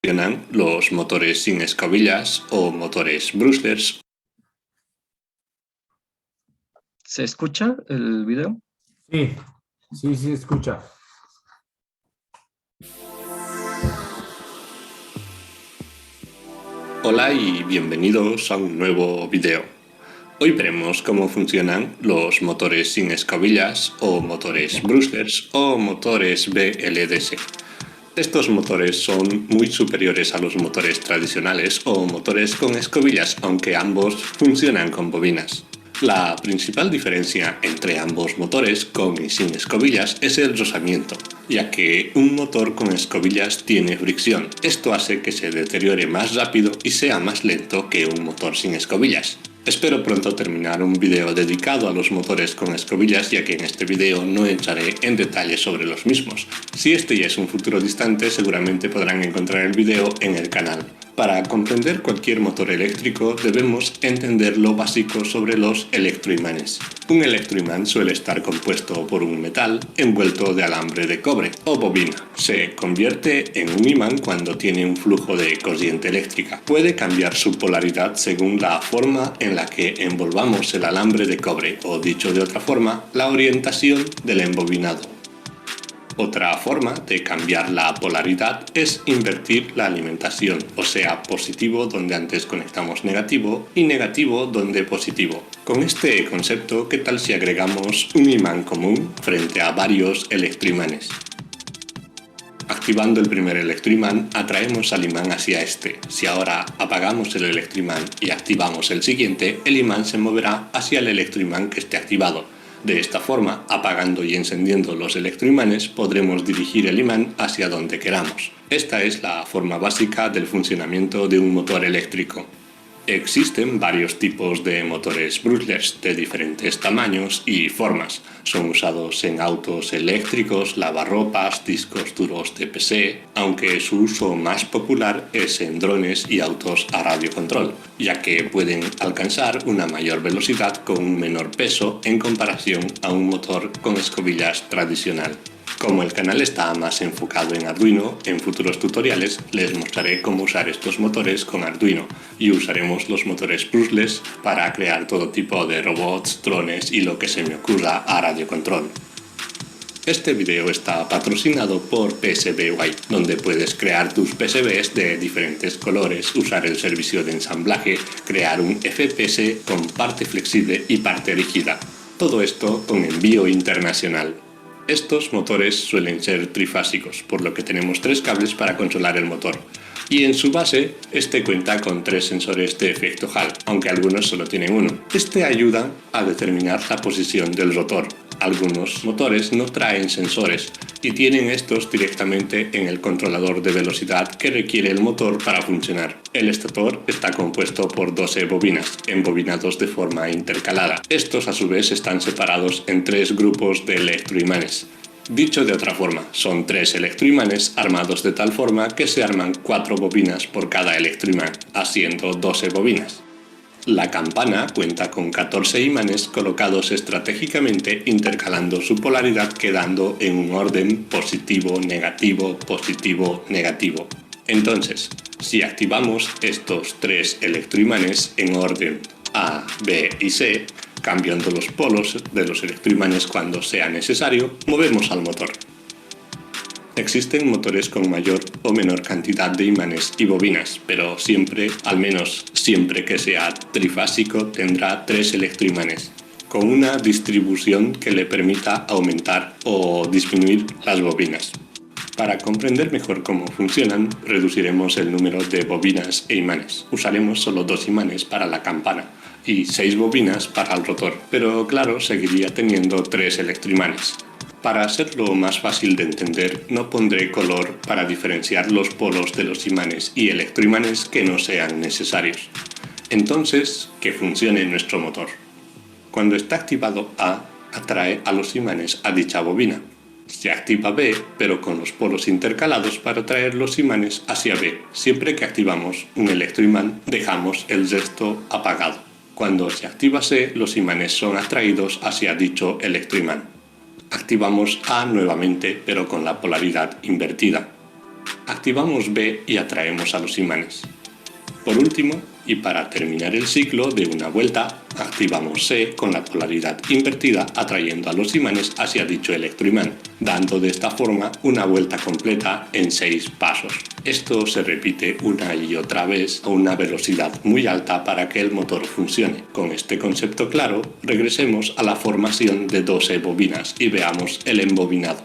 Funcionan los motores sin escobillas o motores Brewsters. ¿Se escucha el video? Sí, sí, sí, escucha. Hola y bienvenidos a un nuevo video. Hoy veremos cómo funcionan los motores sin escobillas o motores Brewsters o motores BLDS. Estos motores son muy superiores a los motores tradicionales o motores con escobillas, aunque ambos funcionan con bobinas. La principal diferencia entre ambos motores, con y sin escobillas, es el rozamiento, ya que un motor con escobillas tiene fricción. Esto hace que se deteriore más rápido y sea más lento que un motor sin escobillas. Espero pronto terminar un video dedicado a los motores con escobillas, ya que en este video no entraré en detalle sobre los mismos. Si este ya es un futuro distante, seguramente podrán encontrar el video en el canal. Para comprender cualquier motor eléctrico debemos entender lo básico sobre los electroimanes. Un electroimán suele estar compuesto por un metal envuelto de alambre de cobre o bobina. Se convierte en un imán cuando tiene un flujo de corriente eléctrica. Puede cambiar su polaridad según la forma en la que envolvamos el alambre de cobre o, dicho de otra forma, la orientación del embobinado. Otra forma de cambiar la polaridad es invertir la alimentación, o sea, positivo donde antes conectamos negativo y negativo donde positivo. Con este concepto, ¿qué tal si agregamos un imán común frente a varios electroimanes? Activando el primer electroimán, atraemos al imán hacia este. Si ahora apagamos el electroimán y activamos el siguiente, el imán se moverá hacia el electroimán que esté activado. De esta forma, apagando y encendiendo los electroimanes, podremos dirigir el imán hacia donde queramos. Esta es la forma básica del funcionamiento de un motor eléctrico. Existen varios tipos de motores Brewsters de diferentes tamaños y formas. Son usados en autos eléctricos, lavarropas, discos duros de PC, aunque su uso más popular es en drones y autos a radiocontrol, ya que pueden alcanzar una mayor velocidad con un menor peso en comparación a un motor con escobillas tradicional. Como el canal está más enfocado en Arduino, en futuros tutoriales les mostraré cómo usar estos motores con Arduino y usaremos los motores brushless para crear todo tipo de robots, drones y lo que se me ocurra a radiocontrol. Este video está patrocinado por PCBWay, donde puedes crear tus PCBs de diferentes colores, usar el servicio de ensamblaje, crear un FPS con parte flexible y parte rígida. Todo esto con envío internacional. Estos motores suelen ser trifásicos, por lo que tenemos 3 cables para controlar el motor. Y en su base, este cuenta con 3 sensores de efecto Hall, aunque algunos solo tienen uno. Este ayuda a determinar la posición del rotor. Algunos motores no traen sensores y tienen estos directamente en el controlador de velocidad que requiere el motor para funcionar. El estator está compuesto por 12 bobinas, embobinados de forma intercalada. Estos a su vez están separados en 3 grupos de electroimanes. Dicho de otra forma, son 3 electroimanes armados de tal forma que se arman 4 bobinas por cada electroimán, haciendo 12 bobinas. La campana cuenta con 14 imanes colocados estratégicamente intercalando su polaridad quedando en un orden positivo, negativo, positivo, negativo. Entonces, si activamos estos 3 electroimanes en orden A, B y C, cambiando los polos de los electroimanes cuando sea necesario, movemos al motor. Existen motores con mayor o menor cantidad de imanes y bobinas, pero siempre, al menos siempre que sea trifásico, tendrá 3 electroimanes, con una distribución que le permita aumentar o disminuir las bobinas. Para comprender mejor cómo funcionan, reduciremos el número de bobinas e imanes. Usaremos solo 2 imanes para la campana y 6 bobinas para el rotor, pero claro, seguiría teniendo 3 electroimanes. Para hacerlo más fácil de entender, no pondré color para diferenciar los polos de los imanes y electroimanes que no sean necesarios. Entonces, que funcione nuestro motor. Cuando está activado A, atrae a los imanes a dicha bobina. Se activa B, pero con los polos intercalados para atraer los imanes hacia B. Siempre que activamos un electroimán, dejamos el resto apagado. Cuando se activa C, los imanes son atraídos hacia dicho electroimán. Activamos A nuevamente, pero con la polaridad invertida. Activamos B y atraemos a los imanes. Por último, y para terminar el ciclo de una vuelta, activamos C con la polaridad invertida atrayendo a los imanes hacia dicho electroimán, dando de esta forma una vuelta completa en 6 pasos. Esto se repite una y otra vez a una velocidad muy alta para que el motor funcione. Con este concepto claro, regresemos a la formación de 12 bobinas y veamos el embobinado.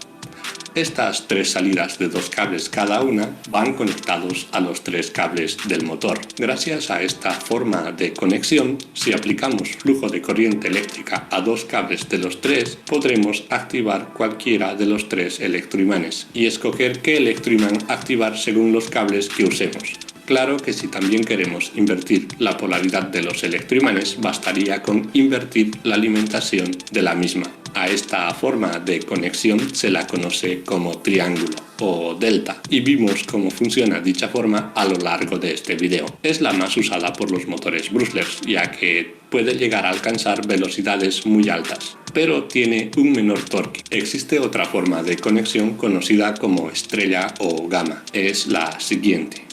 Estas 3 salidas de 2 cables cada una van conectados a los 3 cables del motor. Gracias a esta forma de conexión, si aplicamos flujo de corriente eléctrica a 2 cables de los 3, podremos activar cualquiera de los 3 electroimanes y escoger qué electroimán activar según los cables que usemos. Claro que si también queremos invertir la polaridad de los electroimanes, bastaría con invertir la alimentación de la misma. A esta forma de conexión se la conoce como triángulo o delta y vimos cómo funciona dicha forma a lo largo de este video. Es la más usada por los motores Brushlers, ya que puede llegar a alcanzar velocidades muy altas, pero tiene un menor torque. Existe otra forma de conexión conocida como estrella o gama. Es la siguiente.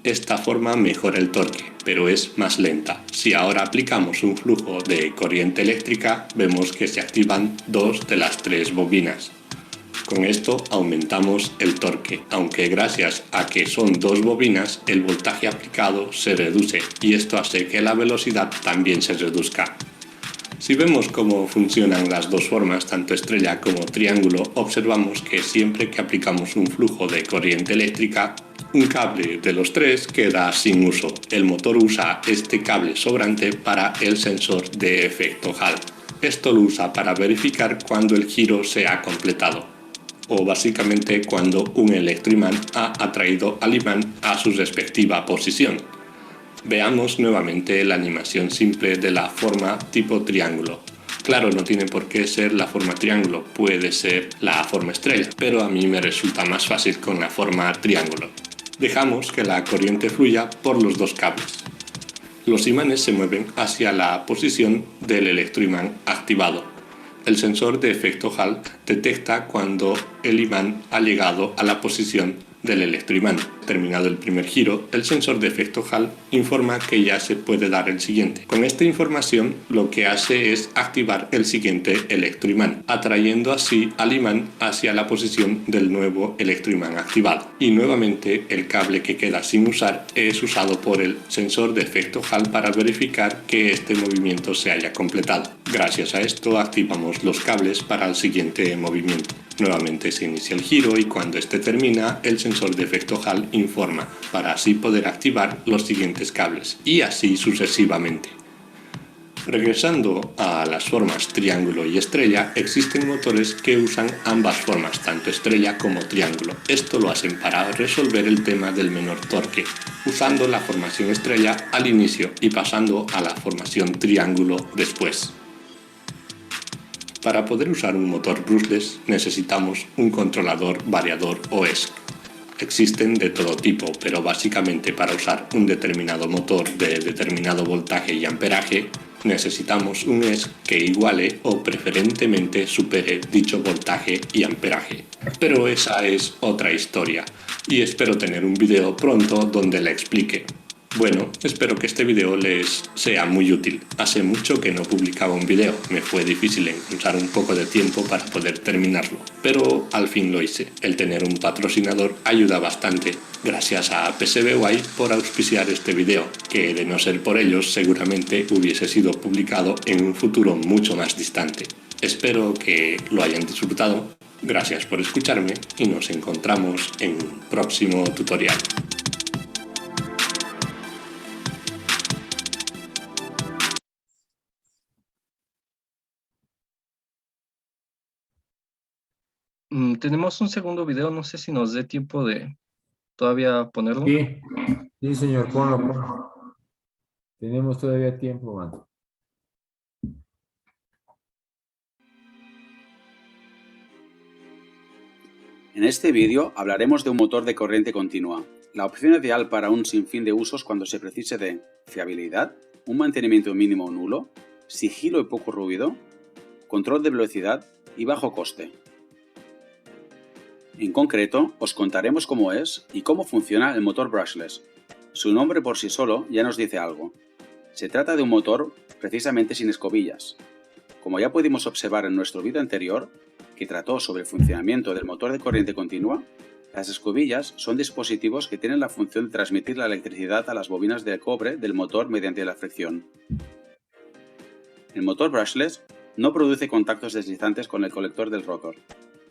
Esta forma mejora el torque, pero es más lenta. Si ahora aplicamos un flujo de corriente eléctrica, vemos que se activan 2 de las 3 bobinas. Con esto aumentamos el torque, aunque gracias a que son 2 bobinas, el voltaje aplicado se reduce y esto hace que la velocidad también se reduzca. Si vemos cómo funcionan las dos formas, tanto estrella como triángulo, observamos que siempre que aplicamos un flujo de corriente eléctrica, un cable de los 3 queda sin uso. El motor usa este cable sobrante para el sensor de efecto Hall. Esto lo usa para verificar cuando el giro se ha completado, o básicamente cuando un electroimán ha atraído al imán a su respectiva posición. Veamos nuevamente la animación simple de la forma tipo triángulo. Claro, no tiene por qué ser la forma triángulo, puede ser la forma estrella, pero a mí me resulta más fácil con la forma triángulo. Dejamos que la corriente fluya por los 2 cables. Los imanes se mueven hacia la posición del electroimán activado. El sensor de efecto Hall detecta cuando el imán ha llegado a la posición del electroimán. Terminado el primer giro, el sensor de efecto Hall informa que ya se puede dar el siguiente. Con esta información, lo que hace es activar el siguiente electroimán, atrayendo así al imán hacia la posición del nuevo electroimán activado. Y nuevamente, el cable que queda sin usar es usado por el sensor de efecto Hall para verificar que este movimiento se haya completado. Gracias a esto, activamos los cables para el siguiente movimiento. Nuevamente se inicia el giro y cuando este termina, el sensor de efecto Hall informa para así poder activar los siguientes cables y así sucesivamente. Regresando a las formas triángulo y estrella, existen motores que usan ambas formas, tanto estrella como triángulo. Esto lo hacen para resolver el tema del menor torque, usando la formación estrella al inicio y pasando a la formación triángulo después. Para poder usar un motor brushless necesitamos un controlador variador o ESC. Existen de todo tipo, pero básicamente para usar un determinado motor de determinado voltaje y amperaje, necesitamos un ESC que iguale o preferentemente supere dicho voltaje y amperaje. Pero esa es otra historia, y espero tener un video pronto donde la explique. Bueno, espero que este video les sea muy útil. Hace mucho que no publicaba un video, me fue difícil encontrar un poco de tiempo para poder terminarlo, pero al fin lo hice. El tener un patrocinador ayuda bastante. Gracias a PCBWay por auspiciar este video, que de no ser por ellos seguramente hubiese sido publicado en un futuro mucho más distante. Espero que lo hayan disfrutado. Gracias por escucharme y nos encontramos en un próximo tutorial. Tenemos un segundo video, no sé si nos dé tiempo de todavía ponerlo. Sí, señor, ponlo. Tenemos todavía tiempo, man. En este vídeo hablaremos de un motor de corriente continua, la opción ideal para un sinfín de usos cuando se precise de fiabilidad, un mantenimiento mínimo o nulo, sigilo y poco ruido, control de velocidad y bajo coste. En concreto, os contaremos cómo es y cómo funciona el motor brushless. Su nombre por sí solo ya nos dice algo. Se trata de un motor precisamente sin escobillas. Como ya pudimos observar en nuestro vídeo anterior, que trató sobre el funcionamiento del motor de corriente continua, las escobillas son dispositivos que tienen la función de transmitir la electricidad a las bobinas de cobre del motor mediante la fricción. El motor brushless no produce contactos deslizantes con el colector del rotor.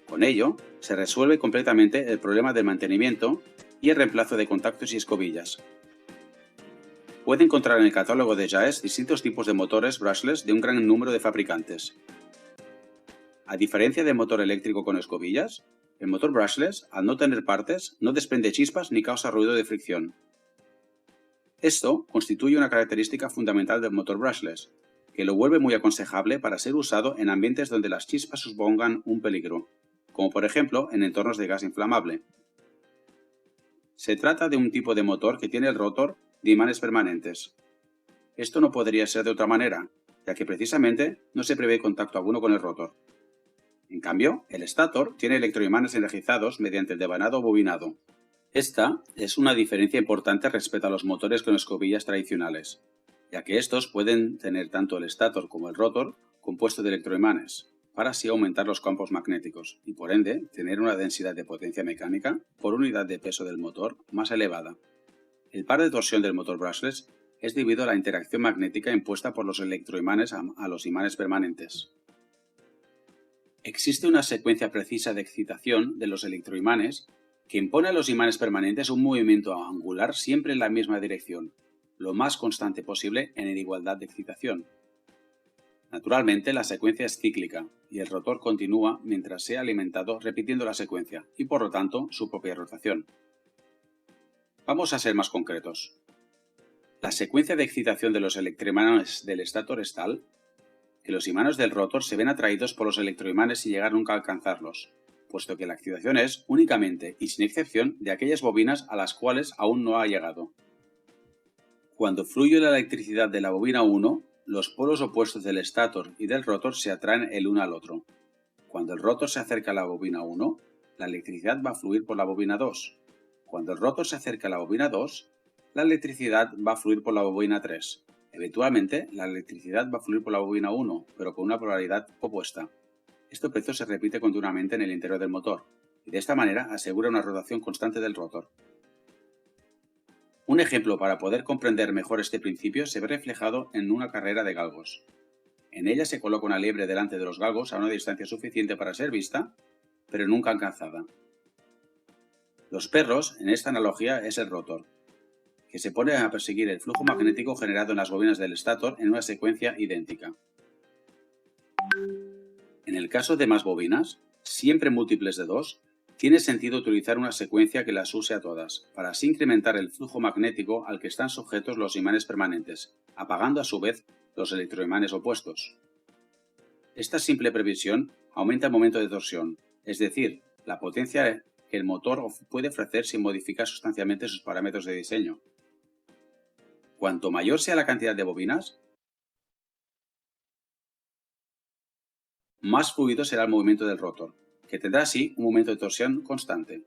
Con ello, se resuelve completamente el problema del mantenimiento y el reemplazo de contactos y escobillas. Puede encontrar en el catálogo de JAES distintos tipos de motores brushless de un gran número de fabricantes. A diferencia del motor eléctrico con escobillas, el motor brushless, al no tener partes, no desprende chispas ni causa ruido de fricción. Esto constituye una característica fundamental del motor brushless, que lo vuelve muy aconsejable para ser usado en ambientes donde las chispas supongan un peligro, como por ejemplo en entornos de gas inflamable. Se trata de un tipo de motor que tiene el rotor de imanes permanentes. Esto no podría ser de otra manera, ya que precisamente no se prevé contacto alguno con el rotor. En cambio, el estator tiene electroimanes energizados mediante el devanado o bobinado. Esta es una diferencia importante respecto a los motores con escobillas tradicionales, ya que estos pueden tener tanto el estator como el rotor compuesto de electroimanes, para así aumentar los campos magnéticos y por ende tener una densidad de potencia mecánica por unidad de peso del motor más elevada. El par de torsión del motor brushless es debido a la interacción magnética impuesta por los electroimanes a los imanes permanentes. Existe una secuencia precisa de excitación de los electroimanes que impone a los imanes permanentes un movimiento angular siempre en la misma dirección, lo más constante posible en igualdad de excitación. Naturalmente, la secuencia es cíclica y el rotor continúa mientras sea alimentado repitiendo la secuencia y por lo tanto su propia rotación. Vamos a ser más concretos. La secuencia de excitación de los electroimanes del estator es tal que los imanes del rotor se ven atraídos por los electroimanes sin llegar nunca a alcanzarlos, puesto que la excitación es únicamente y sin excepción de aquellas bobinas a las cuales aún no ha llegado. Cuando fluye la electricidad de la bobina 1, los polos opuestos del estator y del rotor se atraen el uno al otro. Cuando el rotor se acerca a la bobina 1, la electricidad va a fluir por la bobina 2. Cuando el rotor se acerca a la bobina 2, la electricidad va a fluir por la bobina 3. Eventualmente, la electricidad va a fluir por la bobina 1, pero con una polaridad opuesta. Este proceso se repite continuamente en el interior del motor, y de esta manera asegura una rotación constante del rotor. Un ejemplo para poder comprender mejor este principio se ve reflejado en una carrera de galgos. En ella se coloca una liebre delante de los galgos a una distancia suficiente para ser vista, pero nunca alcanzada. Los perros, en esta analogía, es el rotor. que se pone a perseguir el flujo magnético generado en las bobinas del estator en una secuencia idéntica. En el caso de más bobinas, siempre múltiples de 2, tiene sentido utilizar una secuencia que las use a todas, para así incrementar el flujo magnético al que están sujetos los imanes permanentes, apagando a su vez los electroimanes opuestos. Esta simple previsión aumenta el momento de torsión, es decir, la potencia que el motor puede ofrecer sin modificar sustancialmente sus parámetros de diseño. Cuanto mayor sea la cantidad de bobinas, más fluido será el movimiento del rotor, que tendrá así un momento de torsión constante.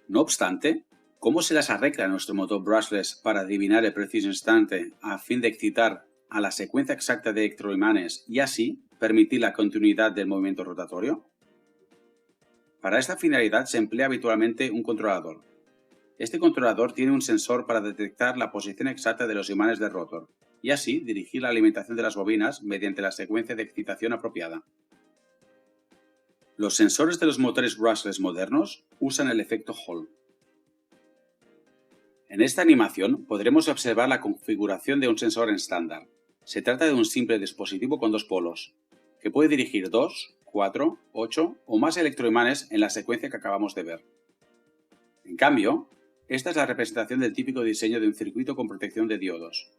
No obstante, ¿cómo se las arregla nuestro motor brushless para adivinar el preciso instante a fin de excitar a la secuencia exacta de electroimanes y así permitir la continuidad del movimiento rotatorio? Para esta finalidad se emplea habitualmente un controlador. Este controlador tiene un sensor para detectar la posición exacta de los imanes del rotor y así dirigir la alimentación de las bobinas mediante la secuencia de excitación apropiada. Los sensores de los motores brushless modernos usan el efecto Hall. En esta animación podremos observar la configuración de un sensor en estándar. Se trata de un simple dispositivo con 2 polos, que puede dirigir 2, 4, 8 o más electroimanes en la secuencia que acabamos de ver. En cambio, esta es la representación del típico diseño de un circuito con protección de diodos.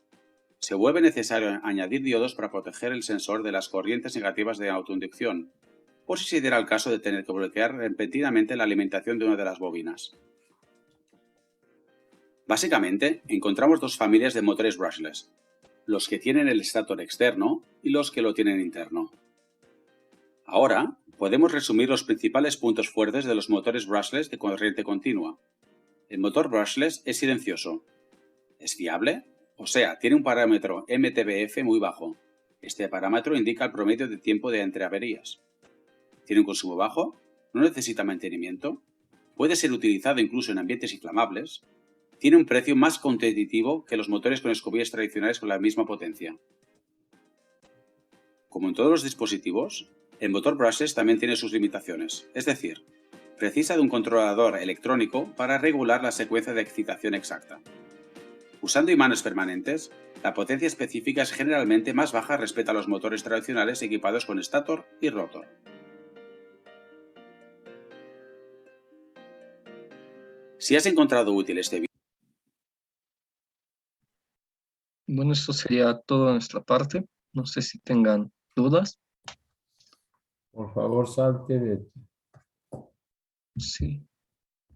Se vuelve necesario añadir diodos para proteger el sensor de las corrientes negativas de autoinducción, por si se diera el caso de tener que bloquear repentinamente la alimentación de una de las bobinas. Básicamente, encontramos 2 familias de motores brushless, los que tienen el estator externo y los que lo tienen interno. Ahora, podemos resumir los principales puntos fuertes de los motores brushless de corriente continua. El motor brushless es silencioso. Es fiable, o sea, tiene un parámetro MTBF muy bajo. Este parámetro indica el promedio de tiempo de entre averías. Tiene un consumo bajo, no necesita mantenimiento, puede ser utilizado incluso en ambientes inflamables, tiene un precio más competitivo que los motores con escobillas tradicionales con la misma potencia. Como en todos los dispositivos, el motor brushless también tiene sus limitaciones, es decir, precisa de un controlador electrónico para regular la secuencia de excitación exacta. Usando imanes permanentes, la potencia específica es generalmente más baja respecto a los motores tradicionales equipados con estator y rotor. Si has encontrado útil este vídeo, Bueno, esto sería todo de nuestra parte. No sé si tengan dudas. Por favor, salte de Sí.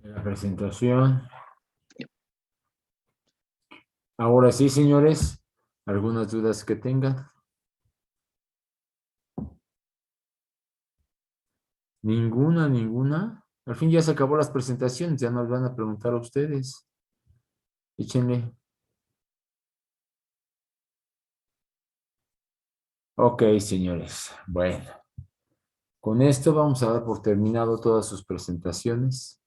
la presentación. Ahora sí, señores, ¿algunas dudas que tengan? Ninguna. Al fin ya se acabó las presentaciones, ya nos van a preguntar a ustedes. Échenle. Ok, señores. Bueno, con esto vamos a dar por terminado todas sus presentaciones.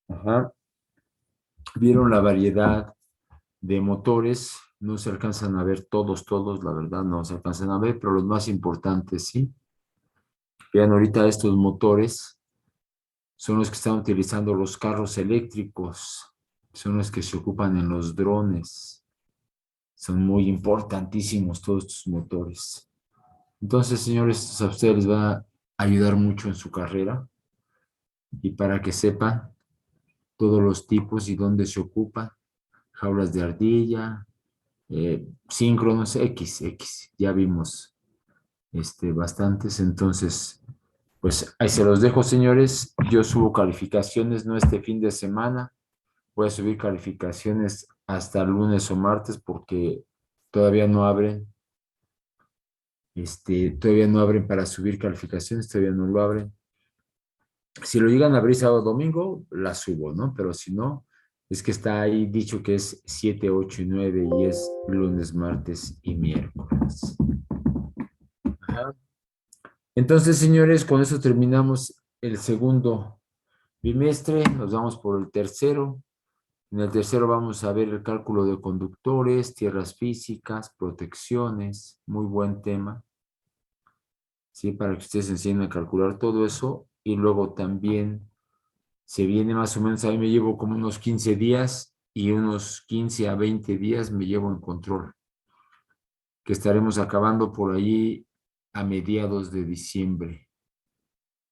Ajá. Vieron la variedad de motores. No se alcanzan a ver todos, la verdad, no se alcanzan a ver, pero los más importantes sí. Vean ahorita estos motores. Son los que están utilizando los carros eléctricos. Son los que se ocupan en los drones. Son muy importantísimos todos estos motores. Entonces, señores, a ustedes les va a ayudar mucho en su carrera. Y para que sepan todos los tipos y dónde se ocupan. Jaulas de ardilla, síncronos, X. Ya vimos bastantes. Entonces, pues ahí se los dejo, señores. Yo subo calificaciones, no este fin de semana. Voy a subir calificaciones hasta lunes o martes porque todavía no abren. Todavía no abren para subir calificaciones, todavía no lo abren. Si lo llegan a abrir sábado o domingo, la subo, ¿no? Pero si no, es que está ahí dicho que es 7, 8 y 9 y es lunes, martes y miércoles. Ajá. Entonces, señores, con eso terminamos el segundo bimestre. Nos vamos por el tercero. En el tercero vamos a ver el cálculo de conductores, tierras físicas, protecciones. Muy buen tema. Sí, para que ustedes enseñen a calcular todo eso. Y luego también se viene más o menos, a mí me llevo como unos 15 días y unos 15 a 20 días me llevo en control, que estaremos acabando por allí a mediados de diciembre.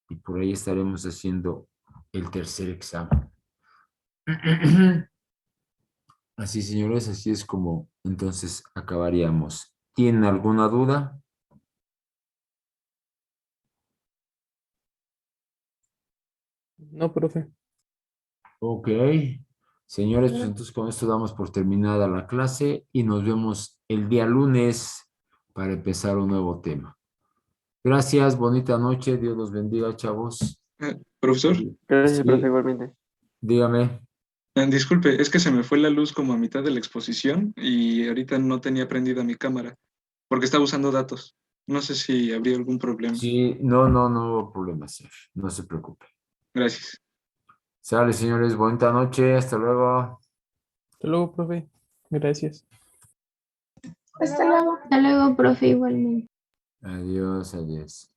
Y por ahí estaremos haciendo el tercer examen. Así, señores, así es como entonces acabaríamos. ¿Tienen alguna duda? No, profe. Ok. Señores, pues entonces con esto damos por terminada la clase y nos vemos el día lunes para empezar un nuevo tema. Gracias, bonita noche, Dios los bendiga, chavos. Profesor, Gracias, Sí, profe, igualmente. dígame. disculpe, es que se me fue la luz como a mitad de la exposición y ahorita no tenía prendida mi cámara porque estaba usando datos. No sé si habría algún problema. Sí, no hubo problema, Sef, no se preocupe. Gracias. Sale, señores, bonita noche, hasta luego. Hasta luego, profe. Gracias. Hasta luego, profe, igualmente. Adiós, adiós.